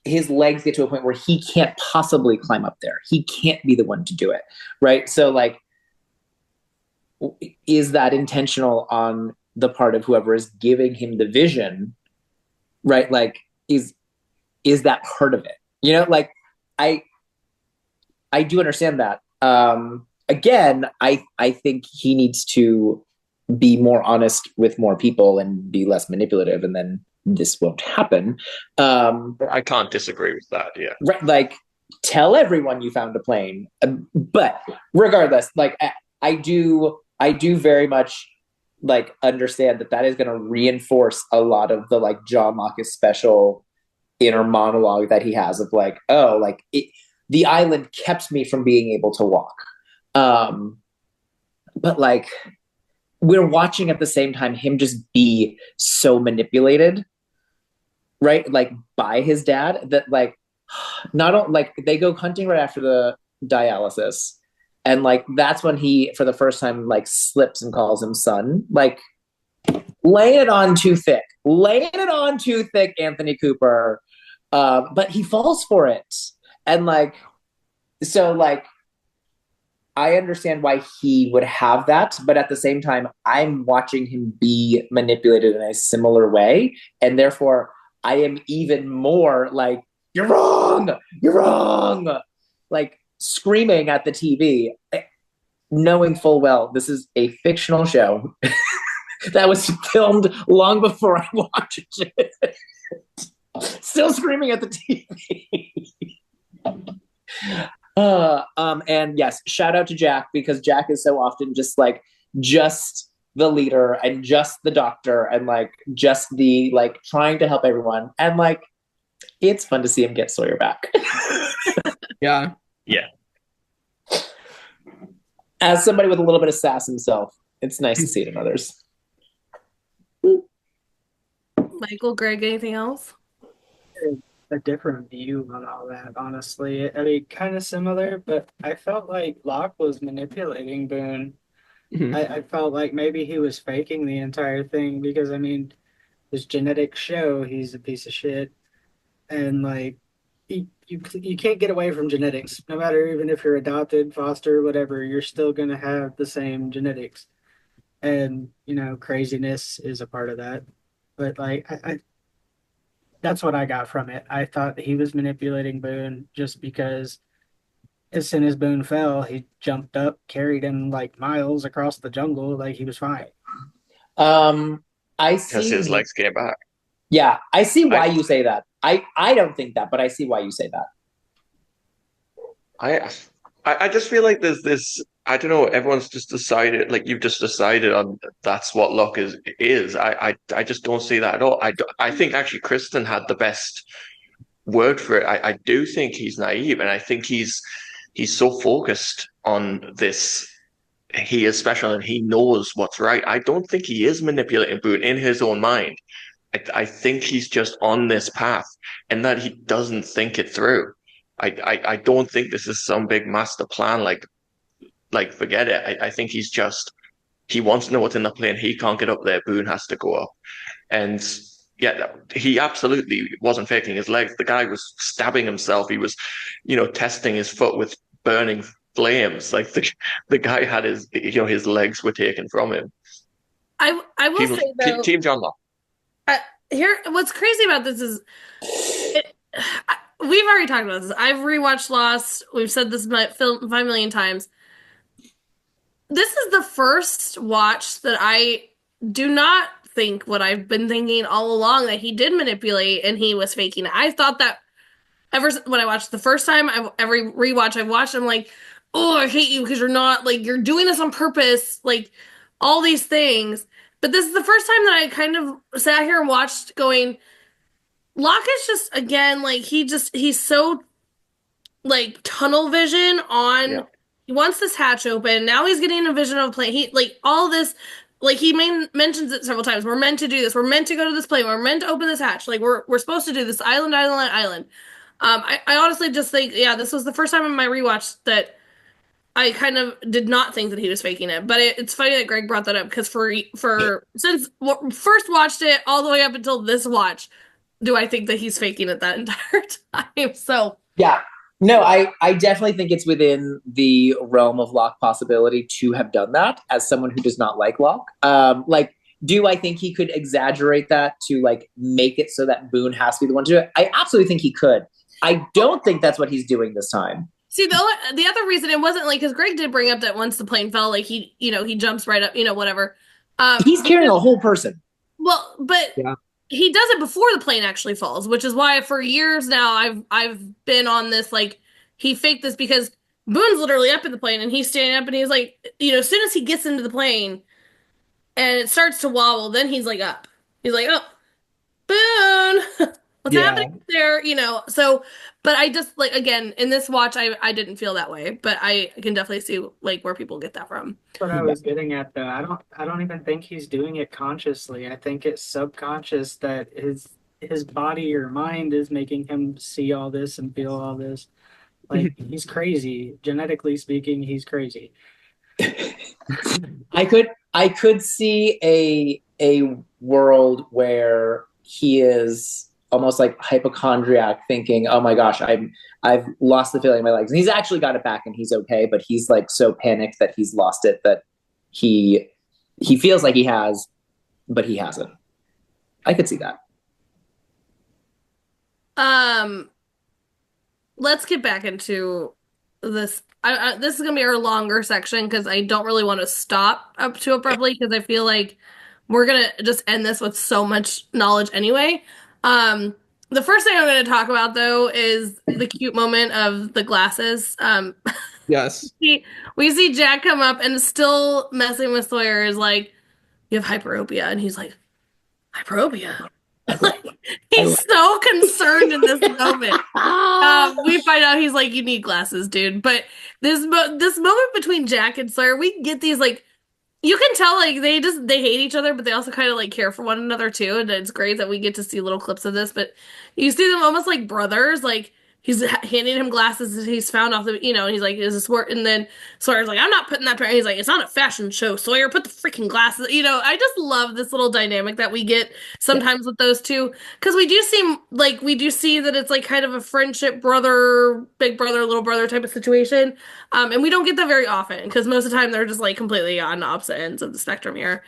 his legs get to a point where he can't possibly climb up there. He can't be the one to do it, right? So, like, is that intentional on the part of whoever is giving him the vision, right? Like, is that part of it? Like, I do understand that. Again, I think he needs to be more honest with more people and be less manipulative, and then this won't happen. I can't disagree with that. Yeah, right. Like, tell everyone you found a plane. But regardless, like, I do very much like understand that is going to reinforce a lot of the like John Locke's special inner monologue that he has of like, oh, like the island kept me from being able to walk. But like, we're watching at the same time him just be so manipulated, right? Like, by his dad, that like, not only like they go hunting right after the dialysis. And like, that's when he, for the first time, like slips and calls him son. Like, laying it on too thick, Anthony Cooper. But he falls for it. And like, so like, I understand why he would have that, but at the same time, I'm watching him be manipulated in a similar way. And therefore, I am even more like, you're wrong, like screaming at the TV, knowing full well this is a fictional show that was filmed long before I watched it. Still screaming at the TV. And yes, shout out to Jack, because Jack is so often just the leader and just the doctor and like just the like trying to help everyone. And like it's fun to see him get Sawyer back. Yeah. Yeah. As somebody with a little bit of sass himself, it's nice to see it in others. Michael, Gregg, anything else? A different view on all that, honestly. I mean, kind of similar, but I felt like Locke was manipulating Boone. I felt like maybe he was faking the entire thing because, I mean, his genetics show he's a piece of shit. And, like, you can't get away from genetics. No matter even if you're adopted, foster, whatever, you're still going to have the same genetics. And, you know, craziness is a part of that. But, like, I that's what I got from it. I thought that he was manipulating Boone just because as soon as Boone fell, he jumped up, carried him like miles across the jungle, like he was fine. I see Because his legs came back. Yeah, I see why you say that. I don't think that, but I see why you say that. I just feel like there's this, I don't know, everyone's just decided, like you've just decided on that's what Locke is. I just don't see that at all. I think actually Kristin had the best word for it. I do think he's naive, and I think he's so focused on this. He is special and he knows what's right. I don't think he is manipulating Boone in his own mind. I think he's just on this path and that he doesn't think it through. I don't think this is some big master plan. Like forget it. I think he wants to know what's in the plane. He can't get up there. Boone has to go up. And yeah, he absolutely wasn't faking his legs. The guy was stabbing himself. He was, testing his foot with burning flames. Like the guy had his legs were taken from him. I will say though, Team John Locke. Here, what's crazy about this is we've already talked about this. I've rewatched Lost. We've said this 5 million times. This is the first watch that I do not think what I've been thinking all along, that he did manipulate and he was faking it. I thought that ever when I watched the first time, every rewatch I've watched, I'm like, oh, I hate you because you're not, like, you're doing this on purpose, like, all these things. But this is the first time that I kind of sat here and watched going, Locke is just, again, like, he's so, like, tunnel vision on, yeah. He wants this hatch open. Now he's getting a vision of a plane. He, like, all this, like, he mentions it several times. We're meant to do this. We're meant to go to this plane. We're meant to open this hatch. Like, we're supposed to do this island. I honestly just think, yeah, this was the first time in my rewatch that I kind of did not think that he was faking it. But it's funny that Gregg brought that up, because since first watched it all the way up until this watch, do I think that he's faking it that entire time? So yeah, no, I definitely think it's within the realm of Locke possibility to have done that as someone who does not like Locke. Like, do I think he could exaggerate that to like make it so that Boone has to be the one to do it? I absolutely think he could. I don't think that's what he's doing this time. See, the other reason it wasn't like, because Gregg did bring up that once the plane fell, like he jumps right up, whatever. He's carrying a whole person. Well, but yeah. He does it before the plane actually falls, which is why for years now I've been on this, like, he faked this, because Boone's literally up in the plane and he's standing up and he's like, as soon as he gets into the plane and it starts to wobble, then he's like up. He's like, oh, Boone, what's happening there? So, but I just, like, again, in this watch, I didn't feel that way, but I can definitely see, like, where people get that from. That's what I was getting at, though. I don't even think he's doing it consciously. I think it's subconscious that his body or mind is making him see all this and feel all this. Like, he's crazy. Genetically speaking, he's crazy. I could see a world where he is almost like hypochondriac, thinking, oh my gosh, I've lost the feeling in my legs. And he's actually got it back and he's okay, but he's like so panicked that he's lost it, that he feels like he has, but he hasn't. I could see that. Let's get back into this. This is gonna be our longer section, because I don't really want to stop up too abruptly, because I feel like we're gonna just end this with so much knowledge anyway. The first thing I'm going to talk about, though, is the cute moment of the glasses. Yes. We see Jack come up and still messing with Sawyer is like, you have hyperopia. And he's like, hyperopia? Like, he's so concerned in this moment. We find out he's like, you need glasses, dude. But this moment between Jack and Sawyer, we get these like, you can tell like they hate each other, but they also kind of like care for one another too. And it's great that we get to see little clips of this. But you see them almost like brothers. Like he's handing him glasses that he's found off the, and he's like, is this work? And then Sawyer's like, I'm not putting that. He's like, it's not a fashion show, Sawyer. Put the freaking glasses. I just love this little dynamic that we get sometimes with those two, because we do see that it's like kind of a friendship, big brother, little brother type of situation. And we don't get that very often because most of the time they're just like completely on opposite ends of the spectrum here.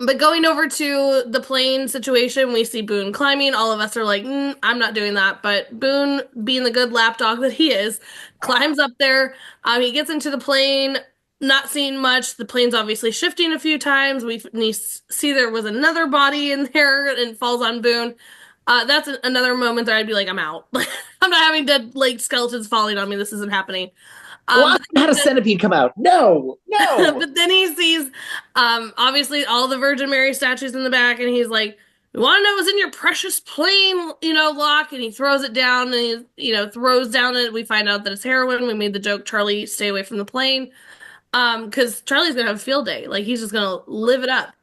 But going over to the plane situation, we see Boone climbing. All of us are like, I'm not doing that. But Boone, being the good lapdog that he is, climbs up there. He gets into the plane, not seeing much. The plane's obviously shifting a few times. We see there was another body in there and falls on Boone. That's another moment that I'd be like, I'm out. I'm not having dead like skeletons falling on me. This isn't happening. How did a centipede come out? No. But then he sees, obviously all the Virgin Mary statues in the back, and he's like, "You want to know what's in your precious plane, Locke?" And he throws it down, and he, throws down it. We find out that it's heroin. We made the joke, Charlie, stay away from the plane, because Charlie's gonna have a field day. Like he's just gonna live it up.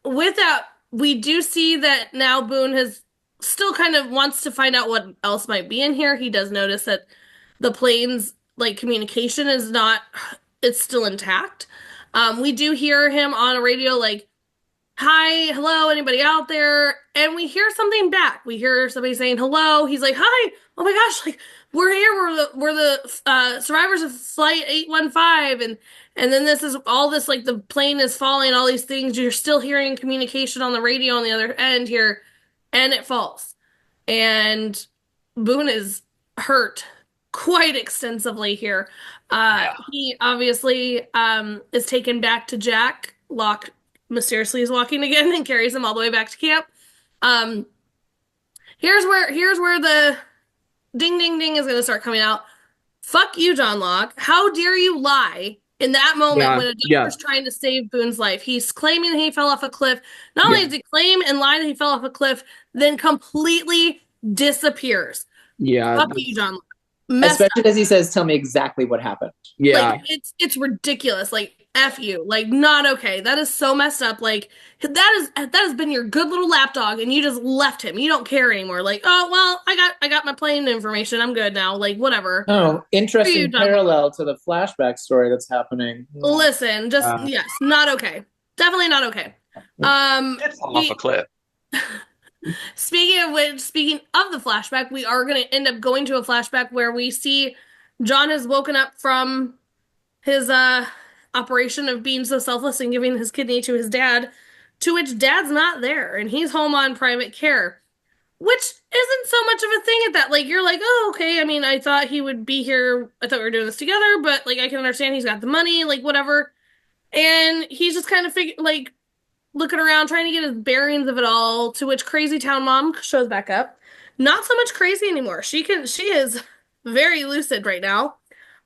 With that, we do see that now Boone has still kind of wants to find out what else might be in here. He does notice that the plane's like communication is it's still intact. We do hear him on a radio like, hi, hello, anybody out there? And we hear something back. We hear somebody saying hello. He's like, hi, oh my gosh, like we're here. We're the survivors of flight 815. And then this is all this, like the plane is falling, all these things. You're still hearing communication on the radio on the other end here, and it falls. And Boone is hurt quite extensively here. He obviously is taken back to Jack. Locke mysteriously is walking again and carries him all the way back to camp. Here's where the ding ding ding is going to start coming out. Fuck you, John Locke. How dare you lie in that moment when a doctor's trying to save Boone's life? He's claiming that he fell off a cliff. Not only does he claim and lie that he fell off a cliff, then completely disappears. Fuck you, John Locke. Especially as he says, tell me exactly what happened. Like, it's ridiculous. Like, F you. Like, not okay. That is so messed up. Like, that has been your good little lapdog, and you just left him. You don't care anymore. Like, oh well, I got my plane information. I'm good now. Like, whatever. Oh, interesting parallel to the flashback story that's happening. Listen, yes, not okay. Definitely not okay. It's off a cliff. Speaking of the flashback, we are going to end up going to a flashback where we see John has woken up from his operation of being so selfless and giving his kidney to his dad, to which dad's not there, and he's home on private care, which isn't so much of a thing at that. Like, you're like, oh, okay, I mean, I thought he would be here. I thought we were doing this together, but, like, I can understand he's got the money, like, whatever. And he's just kind of looking around, trying to get his bearings of it all, to which Crazy Town Mom shows back up. Not so much crazy anymore. She is very lucid right now.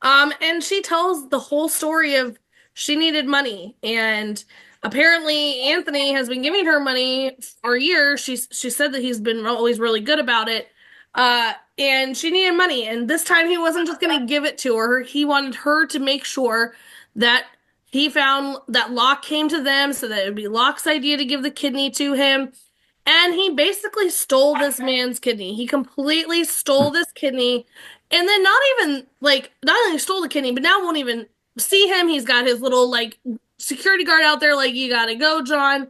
And she tells the whole story of she needed money. And apparently Anthony has been giving her money for years. She said that he's been always really good about it. And she needed money. And this time he wasn't just going to give it to her. He wanted her to make sure that he found that Locke came to them, so that it would be Locke's idea to give the kidney to him. And he basically stole this man's kidney. He completely stole this kidney. And then not only stole the kidney, but now won't even see him. He's got his little, like, security guard out there, like, you gotta go, John.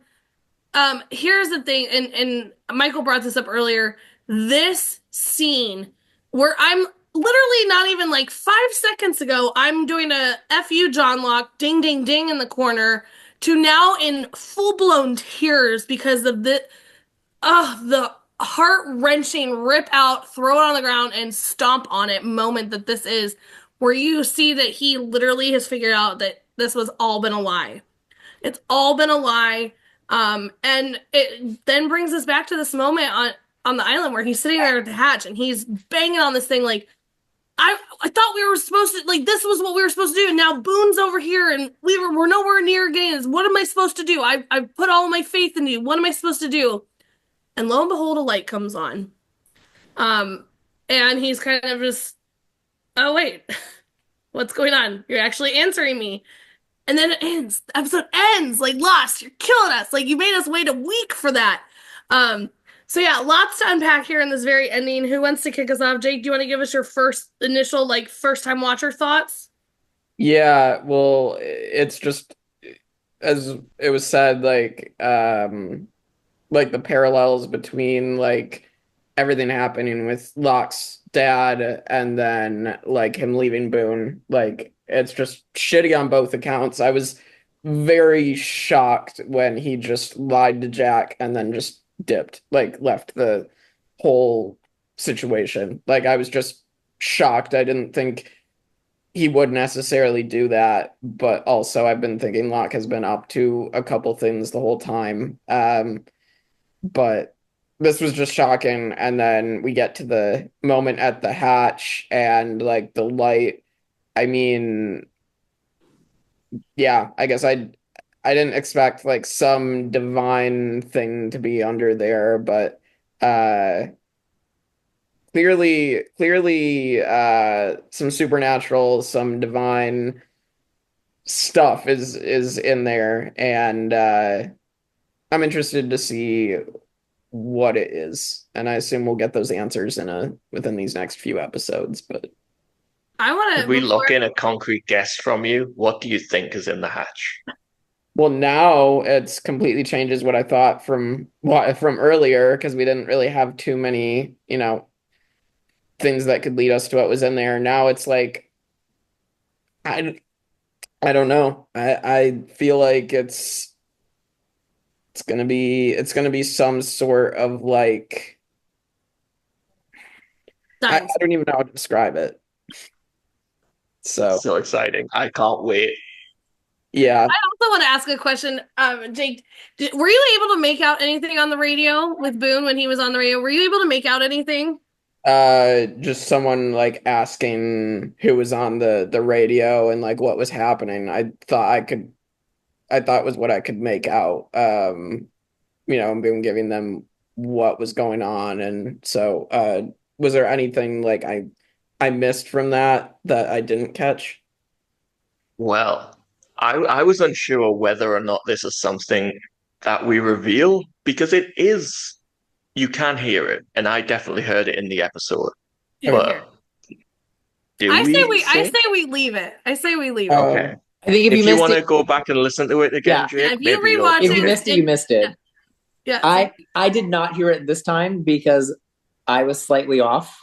Here's the thing, and Michael brought this up earlier. This scene where I'm literally not even like 5 seconds ago, I'm doing a F you, John Locke, ding, ding, ding in the corner, to now in full-blown tears because of the heart-wrenching rip out, throw it on the ground, and stomp on it moment that this is, where you see that he literally has figured out that this was all been a lie. It's all been a lie. And it then brings us back to this moment on the island where he's sitting there at the hatch and he's banging on this thing like, I thought we were supposed to, like, this was what we were supposed to do, and now Boone's over here, and we're nowhere near getting this. What am I supposed to do? I put all my faith in you. What am I supposed to do? And lo and behold, a light comes on. And he's kind of just, oh wait, what's going on? You're actually answering me. And then it ends. The episode ends. Like, Lost, you're killing us. Like, you made us wait a week for that. So yeah, lots to unpack here in this very ending. Who wants to kick us off? Jake, do you want to give us your initial, like, first-time watcher thoughts? Yeah, well, it's just, as it was said, like the parallels between, like, everything happening with Locke's dad and then, like, him leaving Boone. Like, it's just shitty on both accounts. I was very shocked when he just lied to Jack and then just dipped, like, left the whole situation. Like, I was just shocked. I didn't think he would necessarily do that, but also I've been thinking Locke has been up to a couple things the whole time. But this was just shocking. And then we get to the moment at the hatch and, like, the light. I mean, yeah, I guess I didn't expect, like, some divine thing to be under there, but clearly some supernatural, some divine stuff is in there, and I'm interested to see what it is, and I assume we'll get those answers within these next few episodes. But I want to. If we lock in a concrete guess from you, what do you think is in the hatch? Well, now it's completely changes what I thought from earlier, because we didn't really have too many, things that could lead us to what was in there. Now it's like, I don't know. I feel like it's gonna be some sort of, like, I don't even know how to describe it. So exciting. I can't wait. Yeah. I also want to ask a question. Jake, were you able to make out anything on the radio with Boone when he was on the radio? Were you able to make out anything? Just someone, like, asking who was on the radio and, like, what was happening. I thought was what I could make out. And Boone giving them what was going on. And so, was there anything, like, I missed from that I didn't catch? Well, I was unsure whether or not this is something that we reveal, because it is, you can hear it, and I definitely heard it in the episode. But I say we leave it. I say we leave it. Okay. I think if you want to go back and listen to it again, Jake, if you rewatch it, if you missed it, you missed it. Yeah. I did not hear it this time because I was slightly off.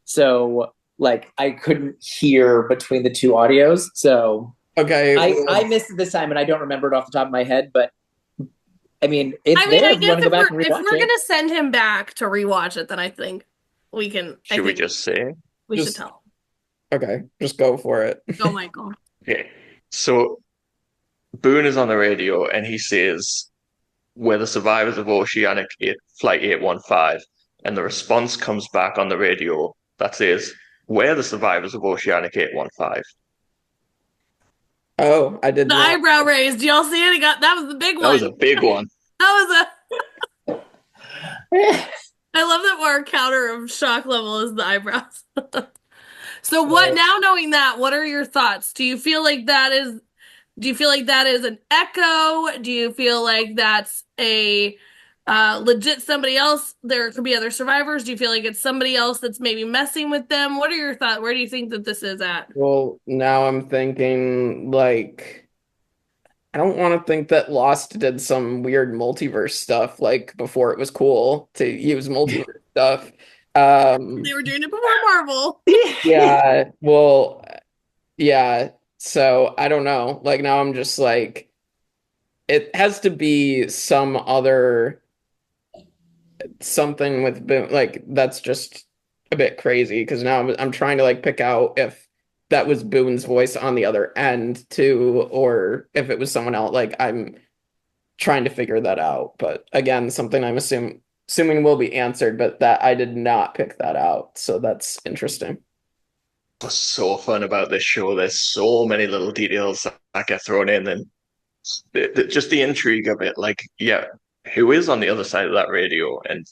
So, like, I couldn't hear between the two audios. So okay, I missed it this time, and I don't remember it off the top of my head. But I mean, it's there. I if you want to go back and rewatch if we're gonna send him back to rewatch it, then I think we can. Should we just say? We should tell him. Okay, just go for it. Go, Michael. Okay, so Boone is on the radio, and he says, "We're the survivors of Oceanic Flight 815," and the response comes back on the radio that says, "We're the survivors of Oceanic 815." Oh, I did. The eyebrow raised. Do y'all see it? That was the big one. That was a big one. That was I love that our counter of shock level is the eyebrows. So now knowing that, what are your thoughts? Do you feel like that is an echo? Do you feel like that's a legit somebody else? There could be other survivors. Do you feel like it's somebody else that's maybe messing with them? What are your thoughts? Where do you think that this is at? Well, now I'm thinking, like, I don't want to think that Lost did some weird multiverse stuff, like, before it was cool to use multiverse stuff. They were doing it before Marvel. Yeah, well, yeah. So I don't know. Like, now I'm just like, it has to be some other something with Boone. Like, that's just a bit crazy, because now I'm trying to, like, pick out if that was Boone's voice on the other end too, or if it was someone else. Like, I'm trying to figure that out. But again, something I'm assuming will be answered, but that I did not pick that out. So that's interesting. What's so fun about this show? There's so many little details that get thrown in, and just the intrigue of it. Like, yeah, who is on the other side of that radio? And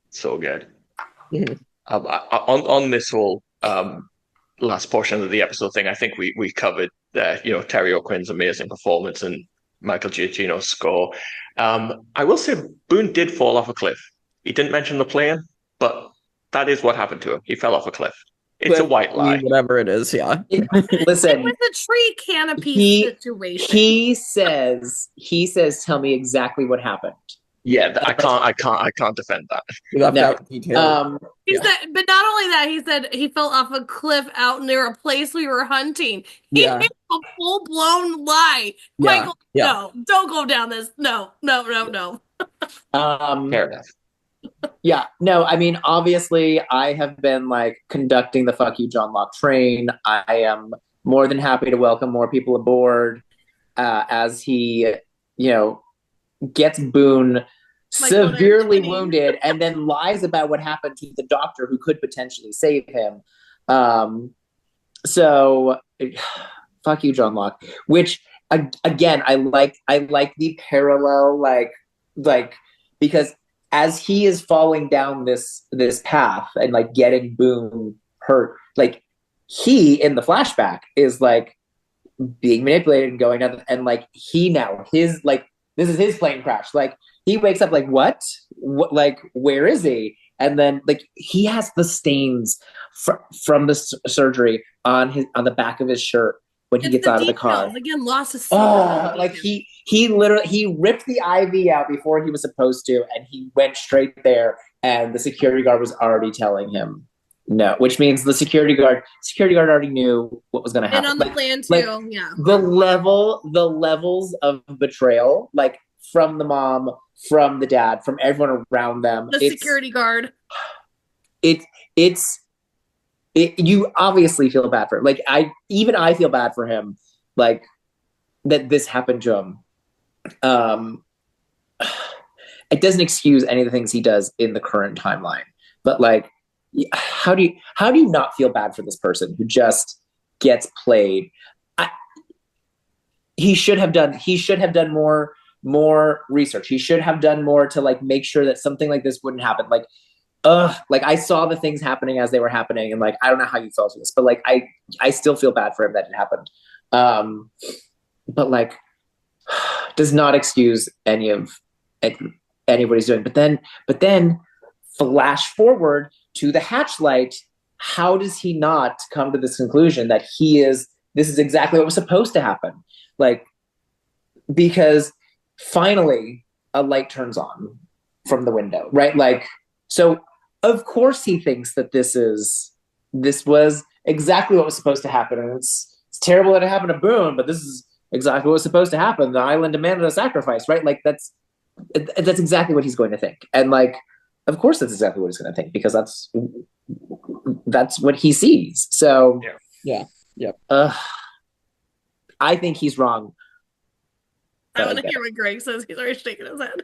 so good. Mhm. On this whole last portion of the episode thing, I think we covered Terry O'Quinn's amazing performance and Michael Giacchino's score. I will say Boone did fall off a cliff. He didn't mention the plane, but that is what happened to him. He fell off a cliff. It's a white lie. Whatever it is, yeah. Listen, with the tree canopy situation. He says, tell me exactly what happened. Yeah, I can't defend that. You left out detail. He said, but not only that, he said he fell off a cliff out near a place we were hunting. He Yeah. made a full blown lie. Yeah, Michael, yeah. no, don't go down this. No. Fair enough. Yeah, no, I mean, obviously, I have been like conducting the fuck you, John Locke train. I am more than happy to welcome more people aboard as he, gets Boone severely wounded and then lies about what happened to the doctor who could potentially save him. So, fuck you, John Locke. Which again, I like the parallel, like because as he is falling down this path and like getting Boone hurt, like he in the flashback is like being manipulated and going down, and like his this is his plane crash. Like he wakes up like what like where is he? And then like he has the stains from the surgery on the back of his shirt when he gets out of the car. Again, loss is like he literally ripped the IV out before he was supposed to, and he went straight there, and the security guard was already telling him no, which means the security guard already knew what was going to happen. And on the plan too, yeah. The levels of betrayal, like from the mom, from the dad, from everyone around them. The security guard. You obviously feel bad for him. Like I feel bad for him, like that this happened to him. It doesn't excuse any of the things he does in the current timeline, but like, how do you not feel bad for this person who just gets played? He should have done more research. He should have done more to like make sure that something like this wouldn't happen. Like I saw the things happening as they were happening, and like I don't know how you felt for this, but like I still feel bad for him that it happened. But like does not excuse any of what he's doing. But then flash forward to the hatchlight. How does he not come to this conclusion that this is exactly what was supposed to happen? Like, because finally a light turns on from the window, right? Like, so of course he thinks that this was exactly what was supposed to happen. And it's terrible that it happened to Boone, but this is exactly what was supposed to happen. The island demanded a sacrifice, right? Like that's exactly what he's going to think. And like, of course that's exactly what he's going to think, because that's what he sees. So yeah. I think he's wrong. I want to hear what Gregg says. He's already shaking his head.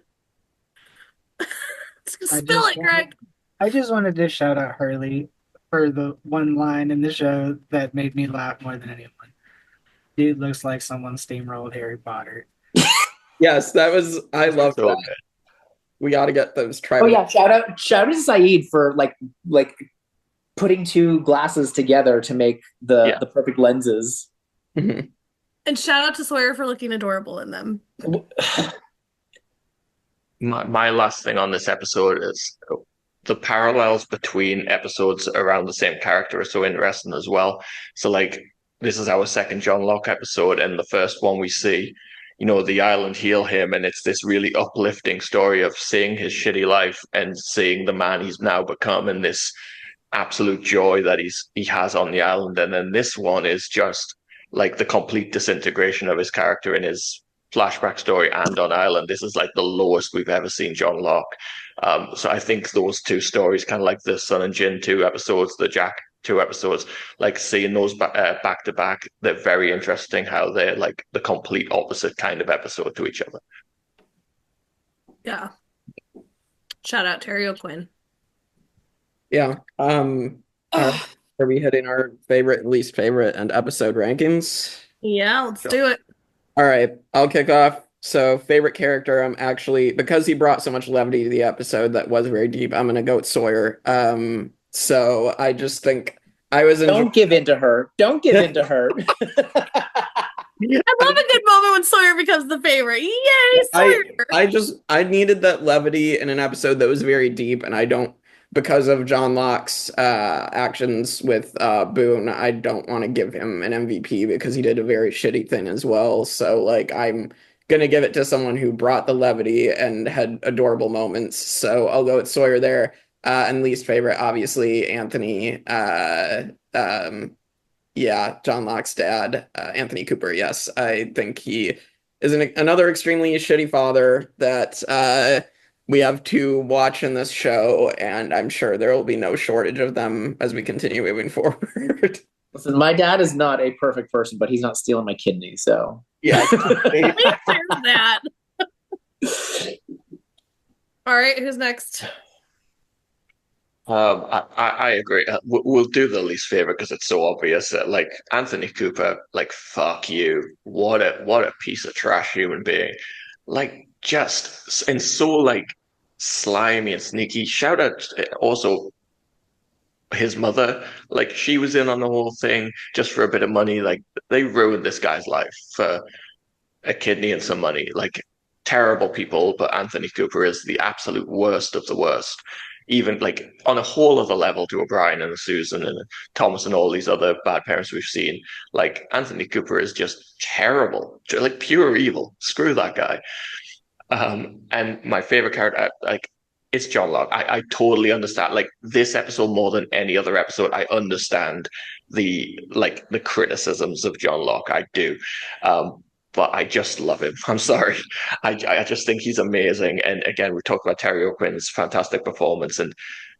Spill it, Gregg. I just wanted to shout out Hurley for the one line in the show that made me laugh more than anyone. Dude looks like someone steamrolled Harry Potter. Yes, I love that. Good. We got to get those tribal. Oh yeah, shout out to Saeed for like putting two glasses together to make the perfect lenses. Mm-hmm. And shout out to Sawyer for looking adorable in them. My last thing on this episode is the parallels between episodes around the same character are so interesting as well. So like, this is our second John Locke episode, and the first one we see, the island heal him, and it's this really uplifting story of seeing his shitty life and seeing the man he's now become, and this absolute joy that he has on the island. And then this one is just like the complete disintegration of his character in his flashback story and on island. This is like the lowest we've ever seen John Locke. So I think those two stories, kind of like the Sun and Jin 2 episodes, the Jack two episodes, like seeing those back to back, they're very interesting how they're like the complete opposite kind of episode to each other. Yeah. Shout out Terry O'Quinn. Yeah. Are we hitting our favorite, least favorite, and episode rankings? Yeah, let's do it. All right, I'll kick off. So, favorite character, I'm actually, because he brought so much levity to the episode that was very deep, I'm gonna go with Sawyer. So I just think I was Don't give in to her. Don't give in to her. I love a good moment when Sawyer becomes the favorite. Yay, Sawyer! I needed that levity in an episode that was very deep, and I don't, because of John Locke's actions with Boone, I don't want to give him an MVP because he did a very shitty thing as well. So like I'm gonna give it to someone who brought the levity and had adorable moments. So I'll go with Sawyer there. And least favorite, obviously, Anthony. Yeah, John Locke's dad, Anthony Cooper. Yes, I think he is another extremely shitty father that we have to watch in this show, and I'm sure there will be no shortage of them as we continue moving forward. Listen, my dad is not a perfect person, but he's not stealing my kidney, so. Yeah. that. All right, who's next? I agree. We'll do the least favorite because it's so obvious. Like Anthony Cooper, like fuck you. What a piece of trash human being. Like just and so like slimy and sneaky. Shout out also his mother. Like she was in on the whole thing just for a bit of money. Like they ruined this guy's life for a kidney and some money. Like terrible people, but Anthony Cooper is the absolute worst of the worst. Even like on a whole other level to O'Brien and Susan and Thomas and all these other bad parents we've seen, like Anthony Cooper is just terrible, like pure evil. Screw that guy. And my favorite character, like it's John Locke. I totally understand. Like this episode more than any other episode, I understand the criticisms of John Locke. I do. But I just love him. I'm sorry. I just think he's amazing. And again, we talked about Terry O'Quinn's fantastic performance, and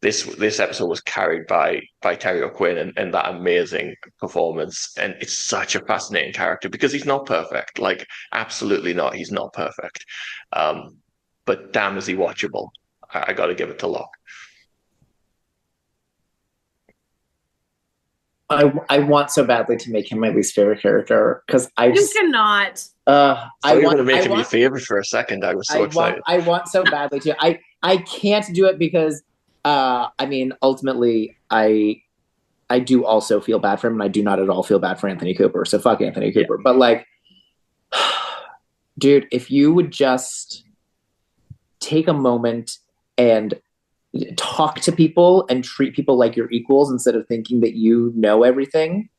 this episode was carried by Terry O'Quinn and that amazing performance. And it's such a fascinating character because he's not perfect. Like absolutely not. He's not perfect. But damn, is he watchable? I got to give it to Locke. I want so badly to make him my least favorite character because you cannot. I want to make him your favorite for a second. I was so excited. I want so badly to. I can't do it because I mean ultimately I do also feel bad for him, and I do not at all feel bad for Anthony Cooper. So fuck Anthony Cooper. But like, dude, if you would just take a moment and talk to people and treat people like your equals instead of thinking that you know everything,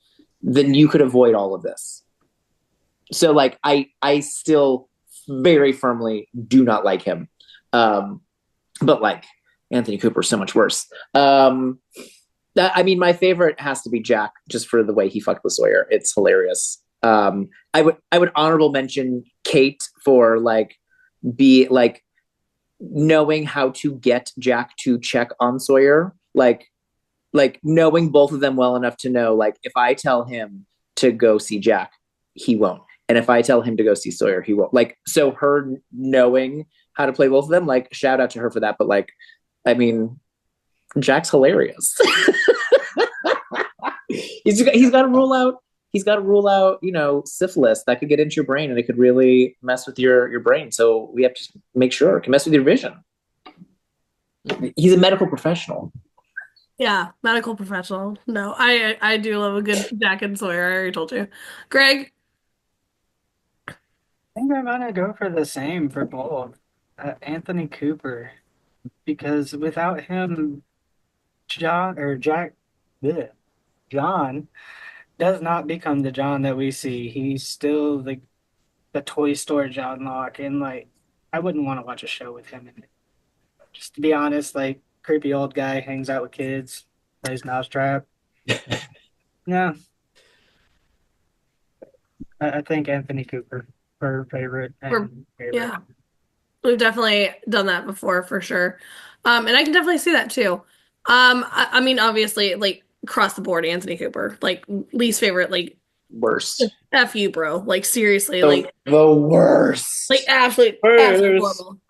then you could avoid all of this. So like I still very firmly do not like him. But like Anthony Cooper is so much worse. I mean, my favorite has to be Jack, just for the way he fucked with Sawyer. It's hilarious. I would honorable mention Kate for knowing how to get Jack to check on Sawyer, like knowing both of them well enough to know, like, if I tell him to go see Jack, he won't. And if I tell him to go see Sawyer, he won't. Like, so her knowing how to play both of them, like, shout out to her for that. But like, I mean, Jack's hilarious. He's got to rule out. He's got to rule out, syphilis that could get into your brain and it could really mess with your brain. So we have to make sure it can mess with your vision. He's a medical professional. Yeah, medical professional. No, I do love a good Jack and Sawyer. I already told you. Gregg? I think I'm gonna go for the same for both. Anthony Cooper, because without him, John does not become the John that we see. He's still the Toy Store John Locke, and like I wouldn't want to watch a show with him in it. Just to be honest, like creepy old guy hangs out with kids, plays mousetrap. Yeah. I think Anthony Cooper for favorite. Yeah. We've definitely done that before for sure. And I can definitely see that too. I mean, obviously, like across the board, Anthony Cooper. Like, least favorite, like, worst. F you, bro. Like, seriously, the worst. Like, absolutely horrible.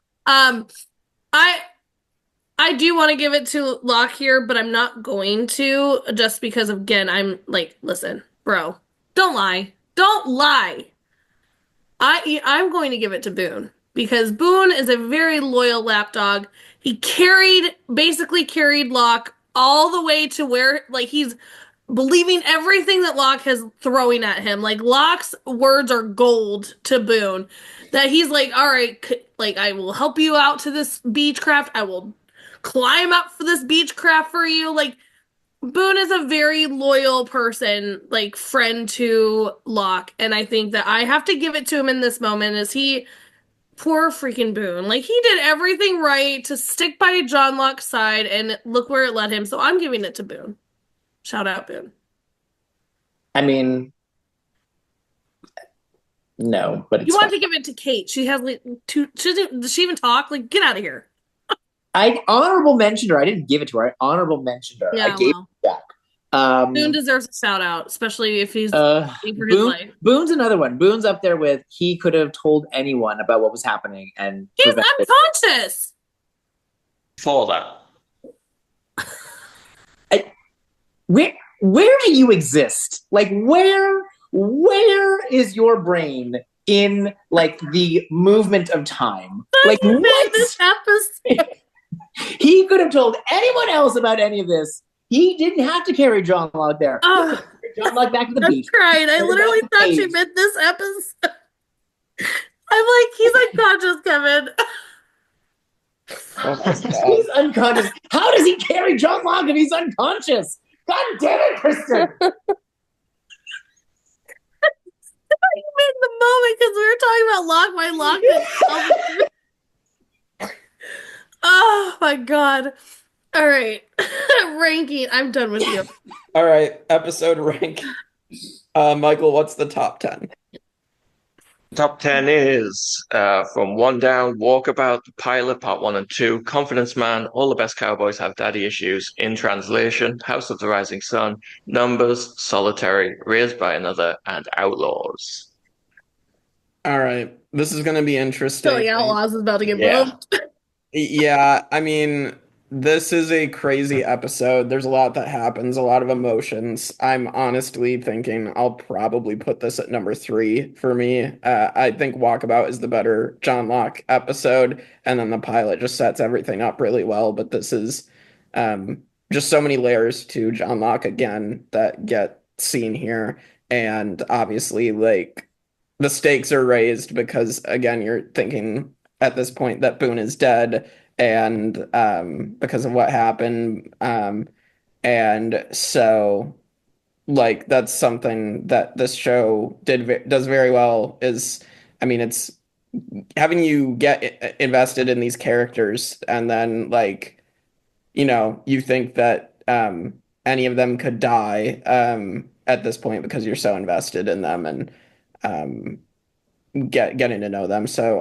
I do want to give it to Locke here, but I'm not going to, just because, again, I'm like, listen, bro, don't lie. Don't lie. I'm going to give it to Boone, because Boone is a very loyal lapdog. He basically carried Locke all the way to where, like, he's believing everything that Locke is throwing at him. Like, Locke's words are gold to Boone. That he's like, all right, like, I will help you out to this beechcraft. I will climb up for this beechcraft for you. Like, Boone is a very loyal person, like, friend to Locke. And I think that I have to give it to him in this moment, poor freaking Boone. Like, he did everything right to stick by John Locke's side, and look where it led him. So I'm giving it to Boone. Shout out, Boone. I mean, no, but it's you want to give it to Kate. She has like does she even talk? Like, get out of here. I honorable mentioned her. I didn't give it to her. I honorable mentioned her. Yeah, I gave it back. Boone deserves a shout out, especially if he's for his life. Boone's another one. Boone's up there with, he could have told anyone about what was happening, and he's unconscious for that. Where do you exist? Like, where is your brain in, like, the movement of time? Like, what? This episode. He could have told anyone else about any of this. He didn't have to carry John Locke there. John Locke back to the beach. Right. I literally thought she meant this episode. I'm like, he's unconscious, Kevin. He's unconscious. How does he carry John Locke if he's unconscious? God damn it, Kristin! In the moment, because we were talking about Locke, my Locke. Oh my god! All right, ranking. I'm done with you. All right, episode rank. Michael, what's the top 10? Top 10 is from One Down, Walkabout, The Pilot, Part 1 and 2, Confidence Man, All the Best Cowboys Have Daddy Issues, In Translation, House of the Rising Sun, Numbers, Solitary, Raised by Another, and Outlaws. All right, this is going to be interesting. So, Outlaws is about to get bumped. Yeah, I mean, this is a crazy episode. There's a lot that happens, a lot of emotions. I'm honestly thinking I'll probably put this at number 3 for me. I think Walkabout is the better John Locke episode, and then The Pilot just sets everything up really well. But this is just so many layers to John Locke again that get seen here. And obviously, like, the stakes are raised because, again, you're thinking at this point that Boone is dead, and because of what happened, and so, like, that's something that this show does very well. I mean, it's having you get invested in these characters, and then, like, you think that any of them could die at this point because you're so invested in them, and getting to know them. So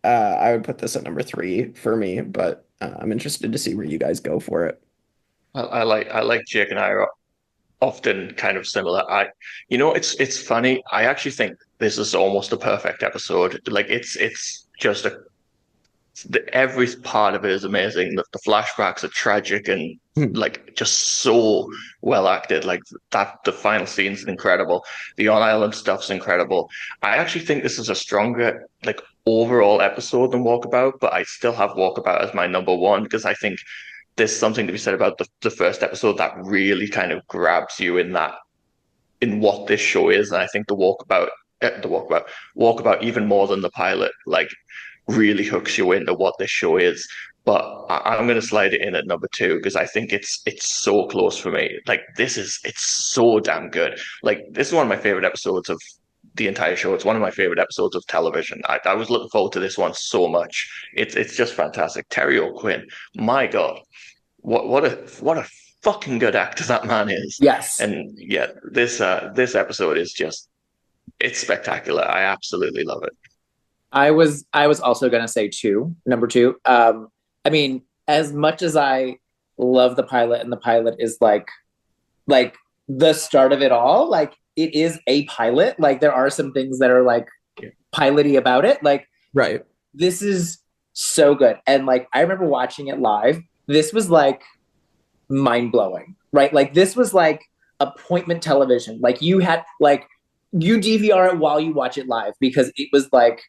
I would put this at number 3 for me, but I'm interested to see where you guys go for it. I like Jake and I are often kind of similar. It's funny. I actually think this is almost a perfect episode. Like, it's just every part of it is amazing. The flashbacks are tragic and like just so well acted. Like, that the final scene's incredible. The on-island stuff's incredible. I actually think this is a stronger, like, overall episode than Walkabout, but I still have Walkabout as my number 1 because I think there's something to be said about the first episode that really kind of grabs you in what this show is. And I think Walkabout even more than The Pilot, like, really hooks you into what this show is. But I'm going to slide it in at number 2 because I think it's so close for me. Like, it's so damn good. Like, this is one of my favorite episodes of the entire show. It's one of my favorite episodes of television. I was looking forward to this one so much. It's just fantastic. Terry O'Quinn, my God, what a fucking good actor that man is. Yes. And yeah, this episode is just, it's spectacular. I absolutely love it. I was also gonna say number 2. I mean, as much as I love The Pilot, and The Pilot is, like, like the start of it all. Like it is a pilot. Like there are some things that are like piloty about it. Like right. This is so good. And like I remember watching it live. This was like mind blowing, right? Like this was like appointment television. Like you had like you DVR it while you watch it live because it was like,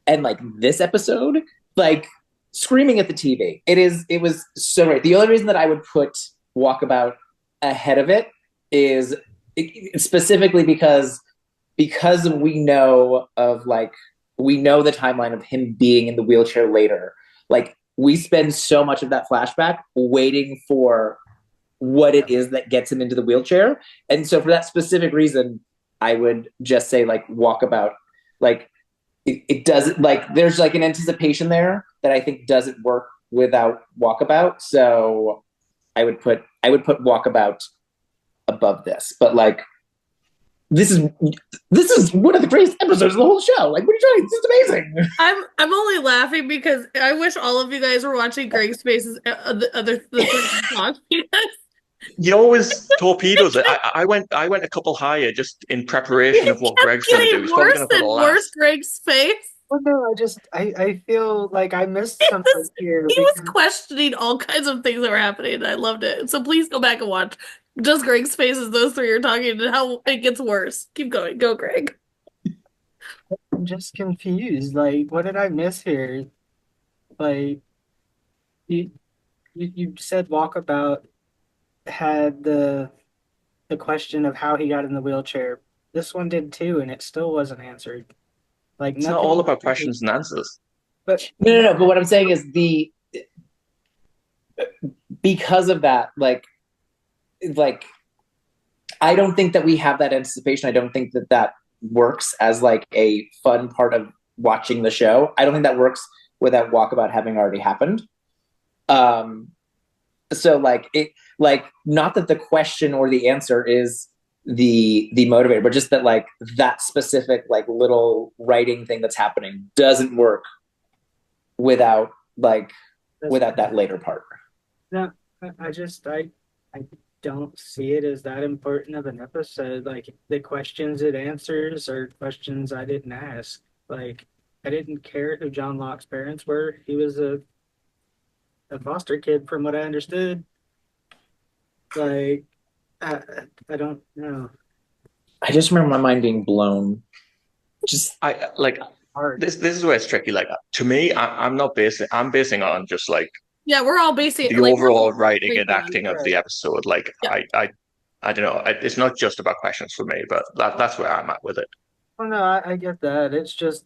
and like this episode, like screaming at the TV. It was so great. The only reason that I would put Walkabout ahead of it is specifically because we know the timeline of him being in the wheelchair later. Like we spend so much of that flashback waiting for what it is that gets him into the wheelchair. And so for that specific reason, I would just say like Walkabout, like it doesn't, like there's like an anticipation there that I think doesn't work without Walkabout. So I would put Walkabout above this, but like this is one of the greatest episodes of the whole show. Like, what are you trying? This is amazing. I'm only laughing because I wish all of you guys were watching Gregg's Space's the talk because you always torpedoes it. I went a couple higher just in preparation of what Gregg's going to do. He's probably going to put worse Gregg's face. Well, no, I feel like I missed something here. He was questioning all kinds of things that were happening, and I loved it. So please go back and watch just Gregg's face as those three are talking and how it gets worse. Keep going. Go, Gregg. I'm just confused. Like, what did I miss here? Like, you said Walkabout had the question of how he got in the wheelchair. This one did too, and it still wasn't answered. Like it's not all about questions and answers. But no. But what I'm saying is because of that, like I don't think that we have that anticipation. I don't think that works as like a fun part of watching the show. I don't think that works without Walkabout having already happened. So like it, like not that the question or the answer is the motivator, but just that like that specific like little writing thing that's happening doesn't work without that later part. No, I don't see it as that important of an episode. Like the questions it answers are questions I didn't ask. Like I didn't care who John Locke's parents were. He was a foster kid from what I understood. Like I don't know. I just remember my mind being blown. Just I like hard. This is where it's tricky. Like to me, I'm basing it on just like we're all basing the overall writing and acting of the episode. Like I don't know. It's not just about questions for me, but that's where I'm at with it. Oh no, I get that. It's just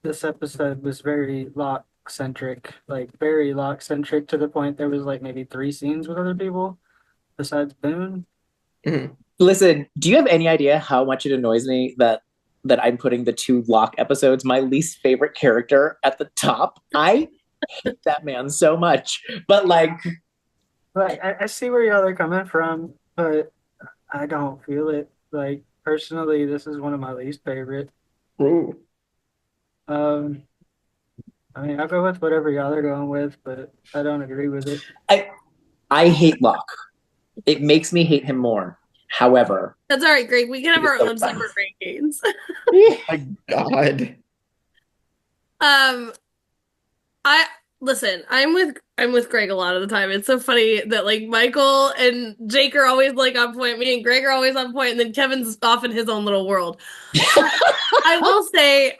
this episode was very Locke-centric, like very Locke-centric to the point there was like maybe 3 scenes with other people besides Boone. Mm-hmm. Listen, do you have any idea how much it annoys me that I'm putting the 2 Locke episodes, my least favorite character, at the top? I hate that man so much. But like, I see where y'all are coming from, but I don't feel it. Like personally, this is one of my least favorite. Ooh. I mean, I'll go with whatever y'all are going with, but I don't agree with it. I hate Locke. It makes me hate him more. However, that's all right, Gregg. We can have our own separate rankings. My God. I'm with Gregg a lot of the time. It's so funny that like Michael and Jake are always like on point. Me and Gregg are always on point, and then Kevin's off in his own little world. I will say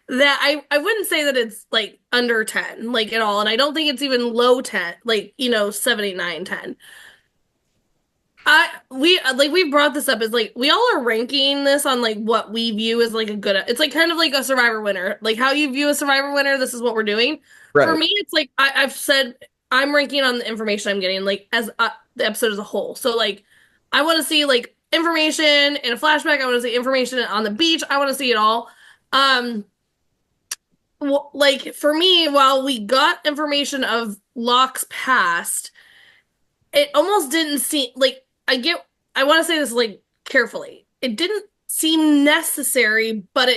that I wouldn't say that it's like under 10, like at all, and I don't think it's even low 10, like 79, 10. We've brought this up as like we all are ranking this on like what we view as like a good. It's like kind of like a Survivor winner, like how you view a Survivor winner. This is what we're doing. Right. For me, it's like I've said I'm ranking on the information I'm getting, like as the episode as a whole. So like I want to see like information in a flashback. I want to see information on the beach. I want to see it all. Like for me, while we got information of Locke's past, it almost didn't seem like. I want to say this like carefully. It didn't seem necessary, but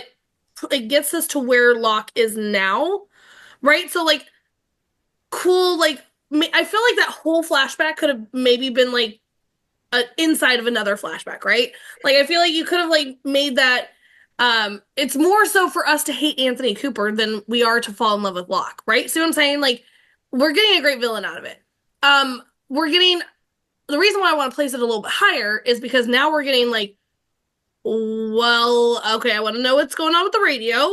it gets us to where Locke is now, right? So like, cool, like I feel like that whole flashback could have maybe been like inside of another flashback, right? Like I feel like you could have like made that. It's more so for us to hate Anthony Cooper than we are to fall in love with Locke, right? See what I'm saying? Like we're getting a great villain out of it. We're getting the reason why I want to place it a little bit higher is because now we're getting like, well, okay, I want to know what's going on with the radio.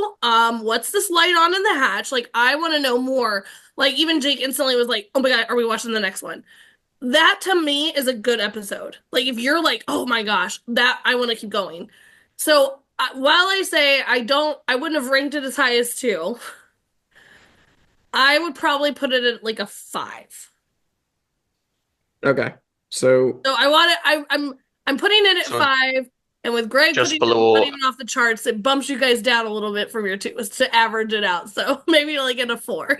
What's this light on in the hatch? Like, I want to know more. Like, even Jake instantly was like, oh my God, are we watching the next one? That to me is a good episode. Like, if you're like, oh my gosh, that I want to keep going. So while I say I wouldn't have ranked it as high as 2, I would probably put it at like a 5. Okay. So I'm putting it at 5, and with Gregg just putting below it off the charts, it bumps you guys down a little bit from your 2 to average it out. So maybe like at a 4.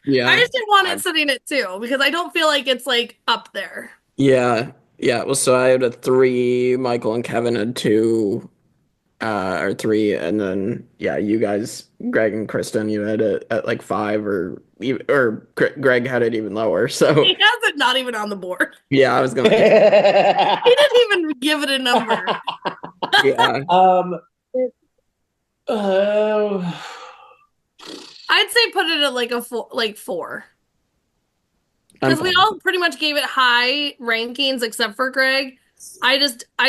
Yeah. I just didn't want it sitting at 2 because I don't feel like it's like up there. Yeah. Well, so I had a 3. Michael and Kevin had 2, or 3, and then you guys, Gregg and Kristin, you had it at like 5, or Gregg had it even lower. So he has it not even on the board. Yeah, I was gonna. He didn't even give it a number. Yeah. I'd say put it at like a 4, because we all pretty much gave it high rankings except for Gregg. I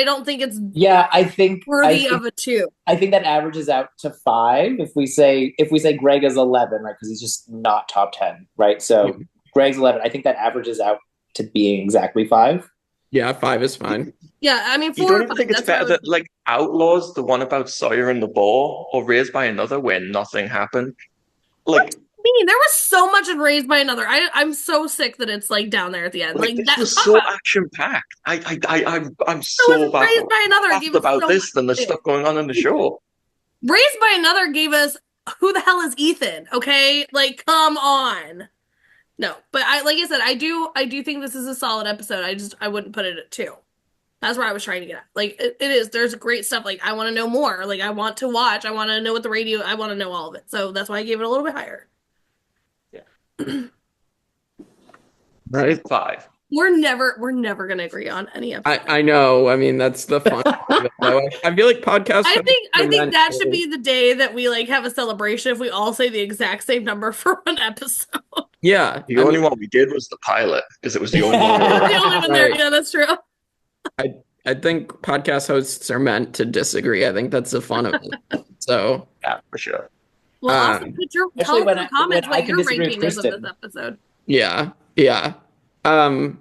don't think it's I think worthy of a 2. I think that averages out to 5 if we say Gregg is 11, right? Because he's just not top 10, right? So Gregg's 11. I think that averages out to being exactly 5. Yeah, 5 is fine. Yeah, I mean, 4. You don't even think it's better that like Outlaws, the one about Sawyer and the boar, or Raised by Another, where nothing happened? Like, there was so much in Raised by Another. I'm so sick that it's like down there at the end. Like Like this was so action packed. I'm so baffled Raised by Another gave us about so this than the much. stuff going on in the show. Raised by Another gave us who the hell is Ethan? Okay, like come on. No, but like I said, I do think this is a solid episode. I wouldn't put it at 2. That's where I was trying to get at. Like it is. There's great stuff. Like I want to know more. Like I want to watch. I want to know what the radio. I want to know all of it. So that's why I gave it a little bit higher. Right. 5. We're never gonna agree on any episode. I know. I mean, that's the fun. I feel like podcasts. I think that should be the day that we like have a celebration if we all say the exact same number for one episode. Yeah. The only one we did was the pilot because it was the only one. The only one there. Yeah, that's true. I think podcast hosts are meant to disagree. I think that's the fun of it. So yeah, for sure. Well, also tell us in the comments what your ranking is of this episode. Yeah. All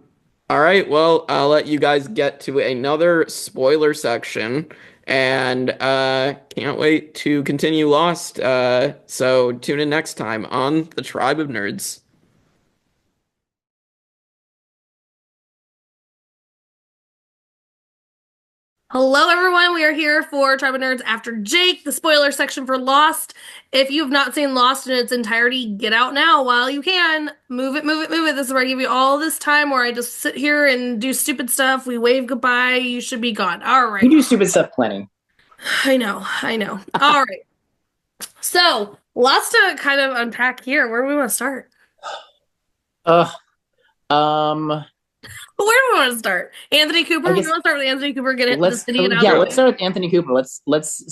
right. Well, I'll let you guys get to another spoiler section, and can't wait to continue Lost. So tune in next time on the Tribe of Nerds. Hello, everyone. We are here for Tribe of Nerds After Jake, the spoiler section for Lost. If you have not seen Lost in its entirety, get out now while you can. Move it. This is where I give you all this time where I just sit here and do stupid stuff. We wave goodbye. You should be gone. All right. You do stupid stuff plenty. I know. All right. So, lots to kind of unpack here. Where do we want to start? Where do we want to start? Anthony Cooper. We want to start with Anthony Cooper. Let's start with Anthony Cooper. Let's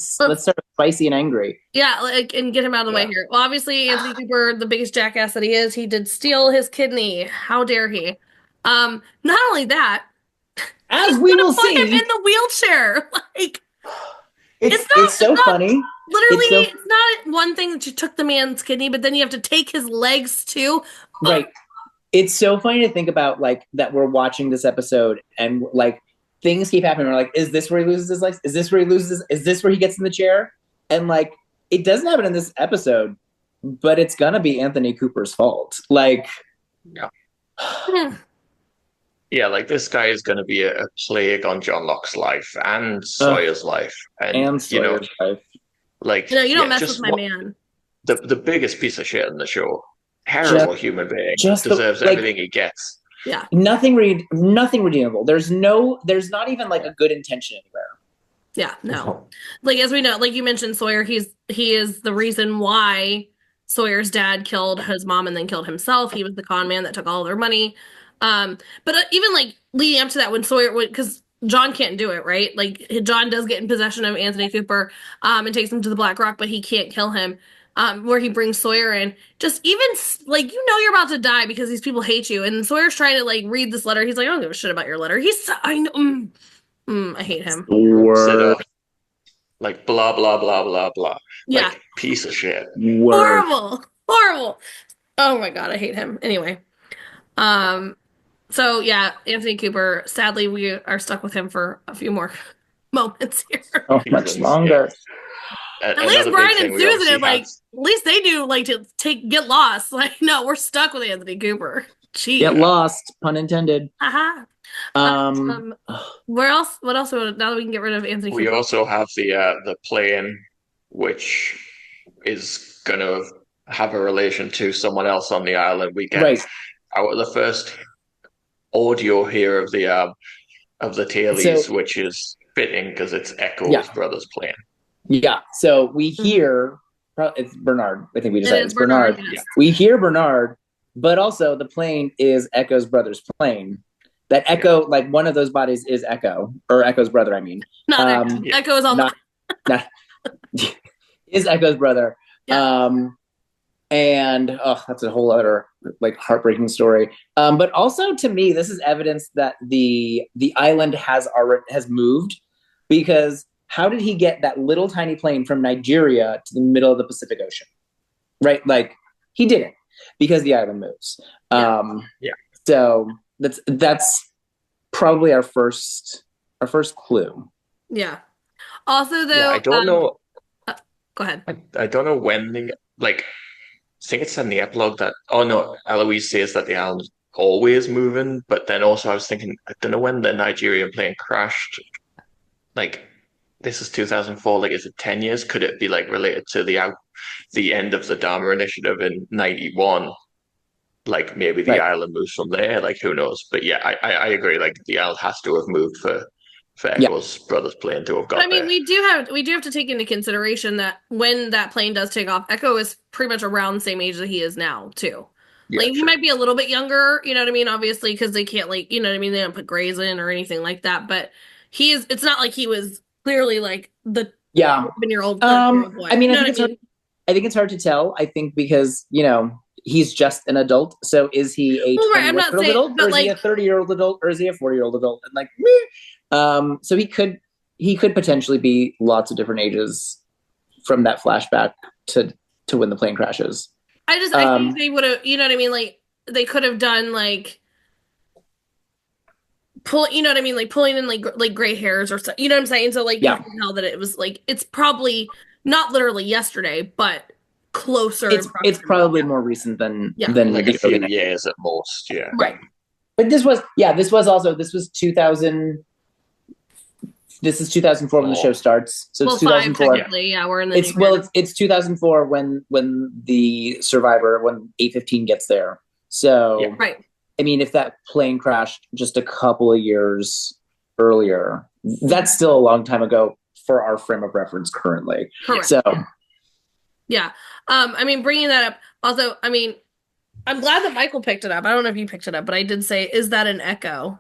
start with spicy and angry. Yeah, and get him out of the way here. Well, obviously, Anthony Cooper, the biggest jackass that he is, he did steal his kidney. How dare he? Not only that, as we will see, him in the wheelchair. Like it's so funny. Literally, it's not one thing that you took the man's kidney, but then you have to take his legs too. Right. It's so funny to think about, like, that we're watching this episode and, like, things keep happening. We're like, is this where he loses his legs? Is this where he loses? Is this where he gets in the chair? And, like, it doesn't happen in this episode, but it's gonna be Anthony Cooper's fault. Like, yeah, like this guy is going to be a plague on John Locke's life and Sawyer's life, and Sawyer's life. Like, you don't mess with my man. The biggest piece of shit in the show. Terrible human being. Deserves everything he gets. Yeah. Nothing redeemable. There's not even like a good intention anywhere. Yeah, no. Like as we know, like you mentioned, Sawyer, he is the reason why Sawyer's dad killed his mom and then killed himself. He was the con man that took all their money. But even like leading up to that, when Sawyer, because John can't do it, right? Like John does get in possession of Anthony Cooper, and takes him to the Black Rock, but he can't kill him. Where he brings Sawyer in, just even like you're about to die because these people hate you, and Sawyer's trying to like read this letter. He's like, I don't give a shit about your letter. I know, I hate him. Like blah blah blah blah blah. Yeah, like, piece of shit. Horrible. Oh my god, I hate him. Anyway, so yeah, Anthony Cooper. Sadly, we are stuck with him for a few more moments here. Oh, much longer. At least Brian and Susan, like, at least they do like to get lost. Like, no, we're stuck with Anthony Cooper. Jeez. Get lost, pun intended. Where else? What else? Now that we can get rid of Anthony Cooper, we also have the plane, which is going to have a relation to someone else on the island. We get out the first audio here of the tailies, which is fitting because it's Echo's brother's plane. Yeah. So we hear it's Bernard. I think we decided it's Bernard. Yes. We hear Bernard, but also the plane is Echo's brother's plane. That Echo, like one of those bodies, is Echo or Echo's brother. I mean, not Echo. Echo is on is Echo's brother. Yeah. And that's a whole other like heartbreaking story. But also to me, this is evidence that the island has moved, because how did he get that little tiny plane from Nigeria to the middle of the Pacific Ocean? Right? Like he didn't, because the island moves. So that's probably our first clue. Yeah. Also, though, I don't know. Go ahead. I don't know when I think it's in the epilogue that Eloise says that the island's always moving, but then also I was thinking, I don't know when the Nigerian plane crashed. Like, this is 2004. Like, is it 10 years? Could it be like related to the end of the Dharma Initiative in 91? Like, maybe the island moves from there. Like, who knows? But yeah, I agree. Like, the island has to have moved for Echo's brother's plane to have got there. I mean, we do have to take into consideration that when that plane does take off, Echo is pretty much around the same age that he is now too. Yeah, like he might be a little bit younger, you know what I mean? Obviously, because they can't they don't put grays in or anything like that. But it's not like he was clearly like the 11-year-old. Boy. I mean, I think it's hard to tell. I think because he's just an adult. So is he a 20-year-old adult, or is he a 30-year-old adult, or is he a 40-year-old adult? And like, so he could potentially be lots of different ages from that flashback to when the plane crashes. I think they would have, you know what I mean? Like they could have done like pulling in like gray hairs or stuff. You know what I'm saying? So like you can tell that it was like it's probably not literally yesterday, but closer. It's probably more recent than like a few years at most. Yeah. Right. But this was 2000. This is 2004 when the show starts. So it's 2004. Technically, we're in the. It's 2004 when the Survivor, when 815 gets there. So right. I mean, if that plane crashed just a couple of years earlier, that's still a long time ago for our frame of reference currently. Correct. So yeah, I mean, bringing that up. Also, I mean, I'm glad that Michael picked it up. I don't know if you picked it up, but I did say, "Is that an echo?"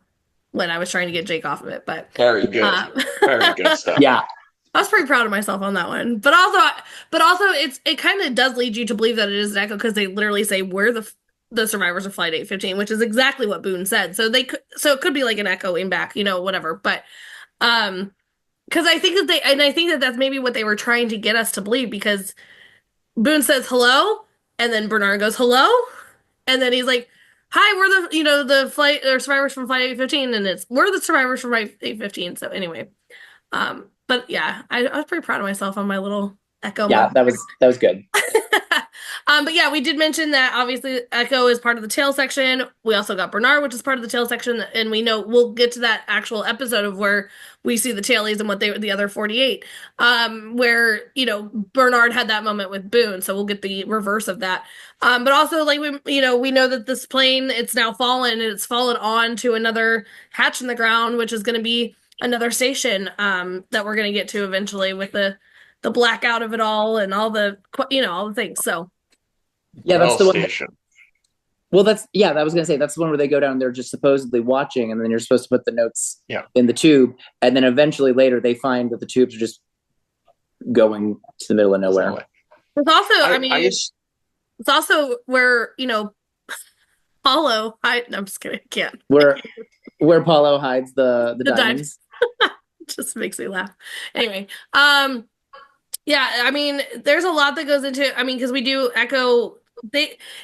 when I was trying to get Jake off of it. But very good, very good stuff. Yeah, I was pretty proud of myself on that one. But also, it kind of does lead you to believe that it is an echo because they literally say we're the survivors of Flight 815, which is exactly what Boone said. So it could be like an echo in back, whatever. But because I think that that's maybe what they were trying to get us to believe, because Boone says hello, and then Bernard goes hello, and then he's like, hi, we're the flight or survivors from Flight 815, and we're the survivors from Flight 815. So anyway, but yeah, I was pretty proud of myself on my little echo. Yeah, that was good. But yeah, we did mention that obviously Echo is part of the tail section. We also got Bernard, which is part of the tail section, and we know we'll get to that actual episode of where we see the tailies and what the other 48, where Bernard had that moment with Boone, so we'll get the reverse of that. But also like we know that this plane, it's now fallen, and it's fallen on to another hatch in the ground, which is going to be another station that we're going to get to eventually with the blackout of it all and all the all the things. So Yeah, that's the one. Station. Well, I was gonna say that's the one where they go down. They're just supposedly watching, and then you're supposed to put the notes in the tube, and then eventually later they find that the tubes are just going to the middle of nowhere. It's also, it's also where Paulo. No, I'm just kidding. I can't. Where Paulo hides the diamonds. Just makes me laugh. Anyway, yeah, I mean, there's a lot that goes into. I mean, because we do echo.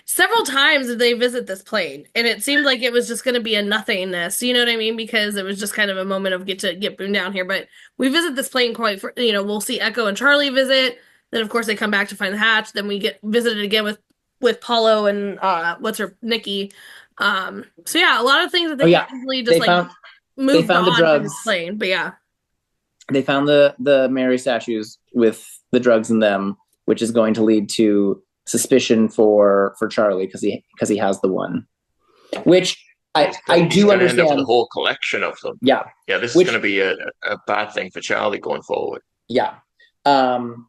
Several times they visit this plane, and it seemed like it was just going to be a nothingness. You know what I mean? Because it was just kind of a moment of get Boone down here. But we visit this plane we'll see Echo and Charlie visit. Then of course they come back to find the hatch. Then we get visited again with Paulo and Nikki. So yeah, a lot of things that they easily just moved on the drugs. From this plane. But yeah, they found the Mary statues with the drugs in them, which is going to lead to suspicion for Charlie because he has the one, which I do understand. End up with a whole collection of them. Yeah, this is going to be a bad thing for Charlie going forward. Yeah, and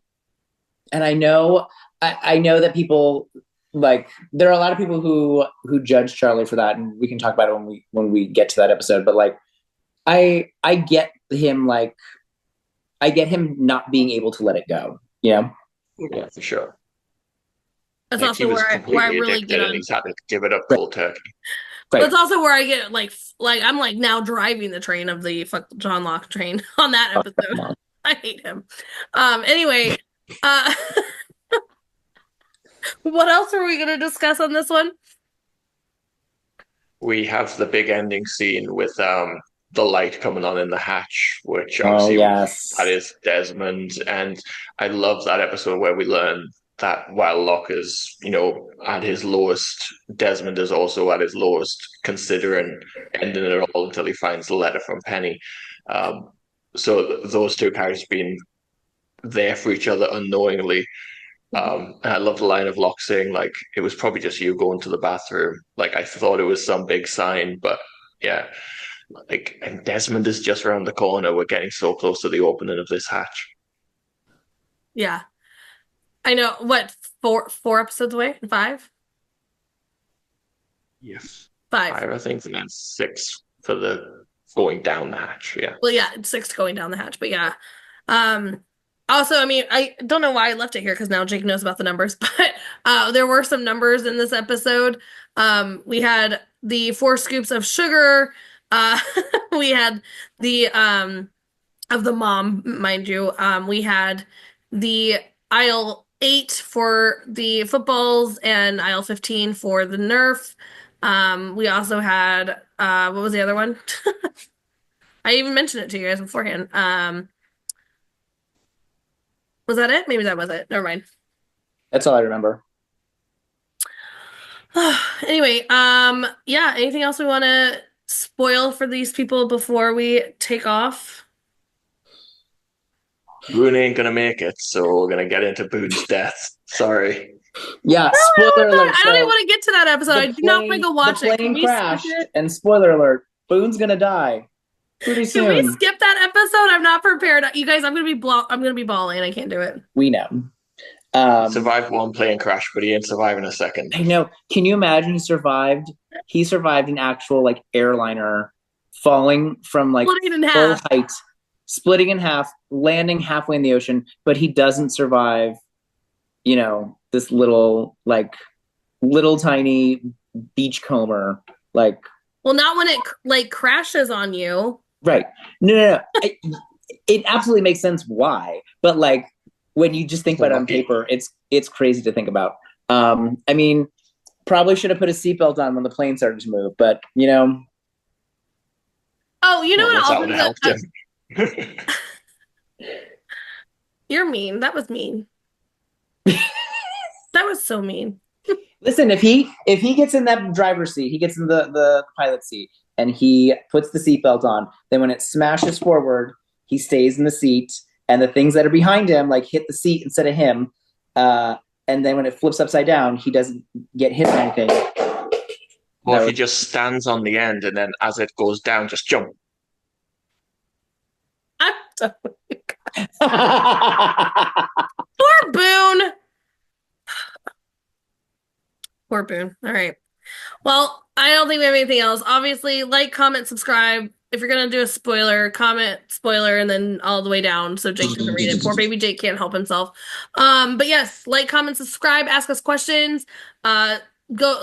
I know that people there are a lot of people who judge Charlie for that, and we can talk about it when we get to that episode. But I get him I get him not being able to let it go. Yeah, for sure. That's also where I really get on. And he's had to give it up cold turkey. Right. That's also where I get I'm now driving the train of the fuck John Locke train on that episode. I hate him. Anyway, what else are we going to discuss on this one? We have the big ending scene with the light coming on in the hatch, which obviously that is Desmond, and I love that episode where we learn that while Locke is, at his lowest, Desmond is also at his lowest, considering ending it all until he finds the letter from Penny. So those two characters being there for each other unknowingly. And I love the line of Locke saying, it was probably just you going to the bathroom. I thought it was some big sign, but yeah. And Desmond is just around the corner. We're getting so close to the opening of this hatch. Yeah. I know. What, four episodes away? 5? Yes. 5. 5, I think, and then 6 for the going down the hatch. Yeah. Well, yeah, 6 going down the hatch, but yeah. Also, I mean, I don't know why I left it here because now Jake knows about the numbers, but there were some numbers in this episode. We had the 4 scoops of sugar. We had the of the mom, mind you. We had the aisle 8 for the footballs and aisle 15 for the Nerf. We also had what was the other one? I even mentioned it to you guys beforehand. Was that it? Maybe that was it. Never mind. That's all I remember. Anyway, yeah, anything else we want to spoil for these people before we take off? Boone ain't gonna make it, so we're gonna get into Boone's death. Sorry. Yeah, spoiler alert. I don't even want to get to that episode. I do not want to go watch it. The plane crashed, and spoiler alert, Boone's gonna die pretty soon. Can we skip that episode? I'm not prepared. You guys, I'm gonna be bawling. I can't do it. We know. Survived one plane crash, but he ain't surviving a second. I know. Can you imagine he survived an actual airliner falling from full height, splitting in half, landing halfway in the ocean, but he doesn't survive, this little tiny beachcomber. Well, not when it crashes on you. Right. No. It absolutely makes sense why, but when you just think about it on paper, it's crazy to think about. I mean, probably should have put a seatbelt on when the plane started to move, but Oh, you know what? That would have helped him. You're mean. That was mean. That was so mean. Listen, if he gets in that driver's seat, he gets in the pilot's seat, and he puts the seatbelt on, then when it smashes forward, he stays in the seat, and the things that are behind him hit the seat instead of him. And then when it flips upside down, he doesn't get hit or anything. Or if he just stands on the end, and then as it goes down, just jump. I'm totally Poor Boone. Poor Boone. All right. Well, I don't think we have anything else. Obviously, like, comment, subscribe. If you're gonna do a spoiler, comment spoiler and then all the way down so Jake doesn't read it. Poor baby Jake can't help himself. But yes, like, comment, subscribe, ask us questions. Go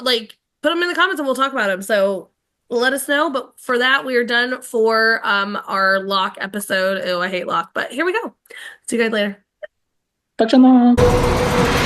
put them in the comments and we'll talk about them. So let us know. But for that, we are done for our Locke episode. Oh, I hate Locke, but here we go. See you guys later. Bye, John Locke.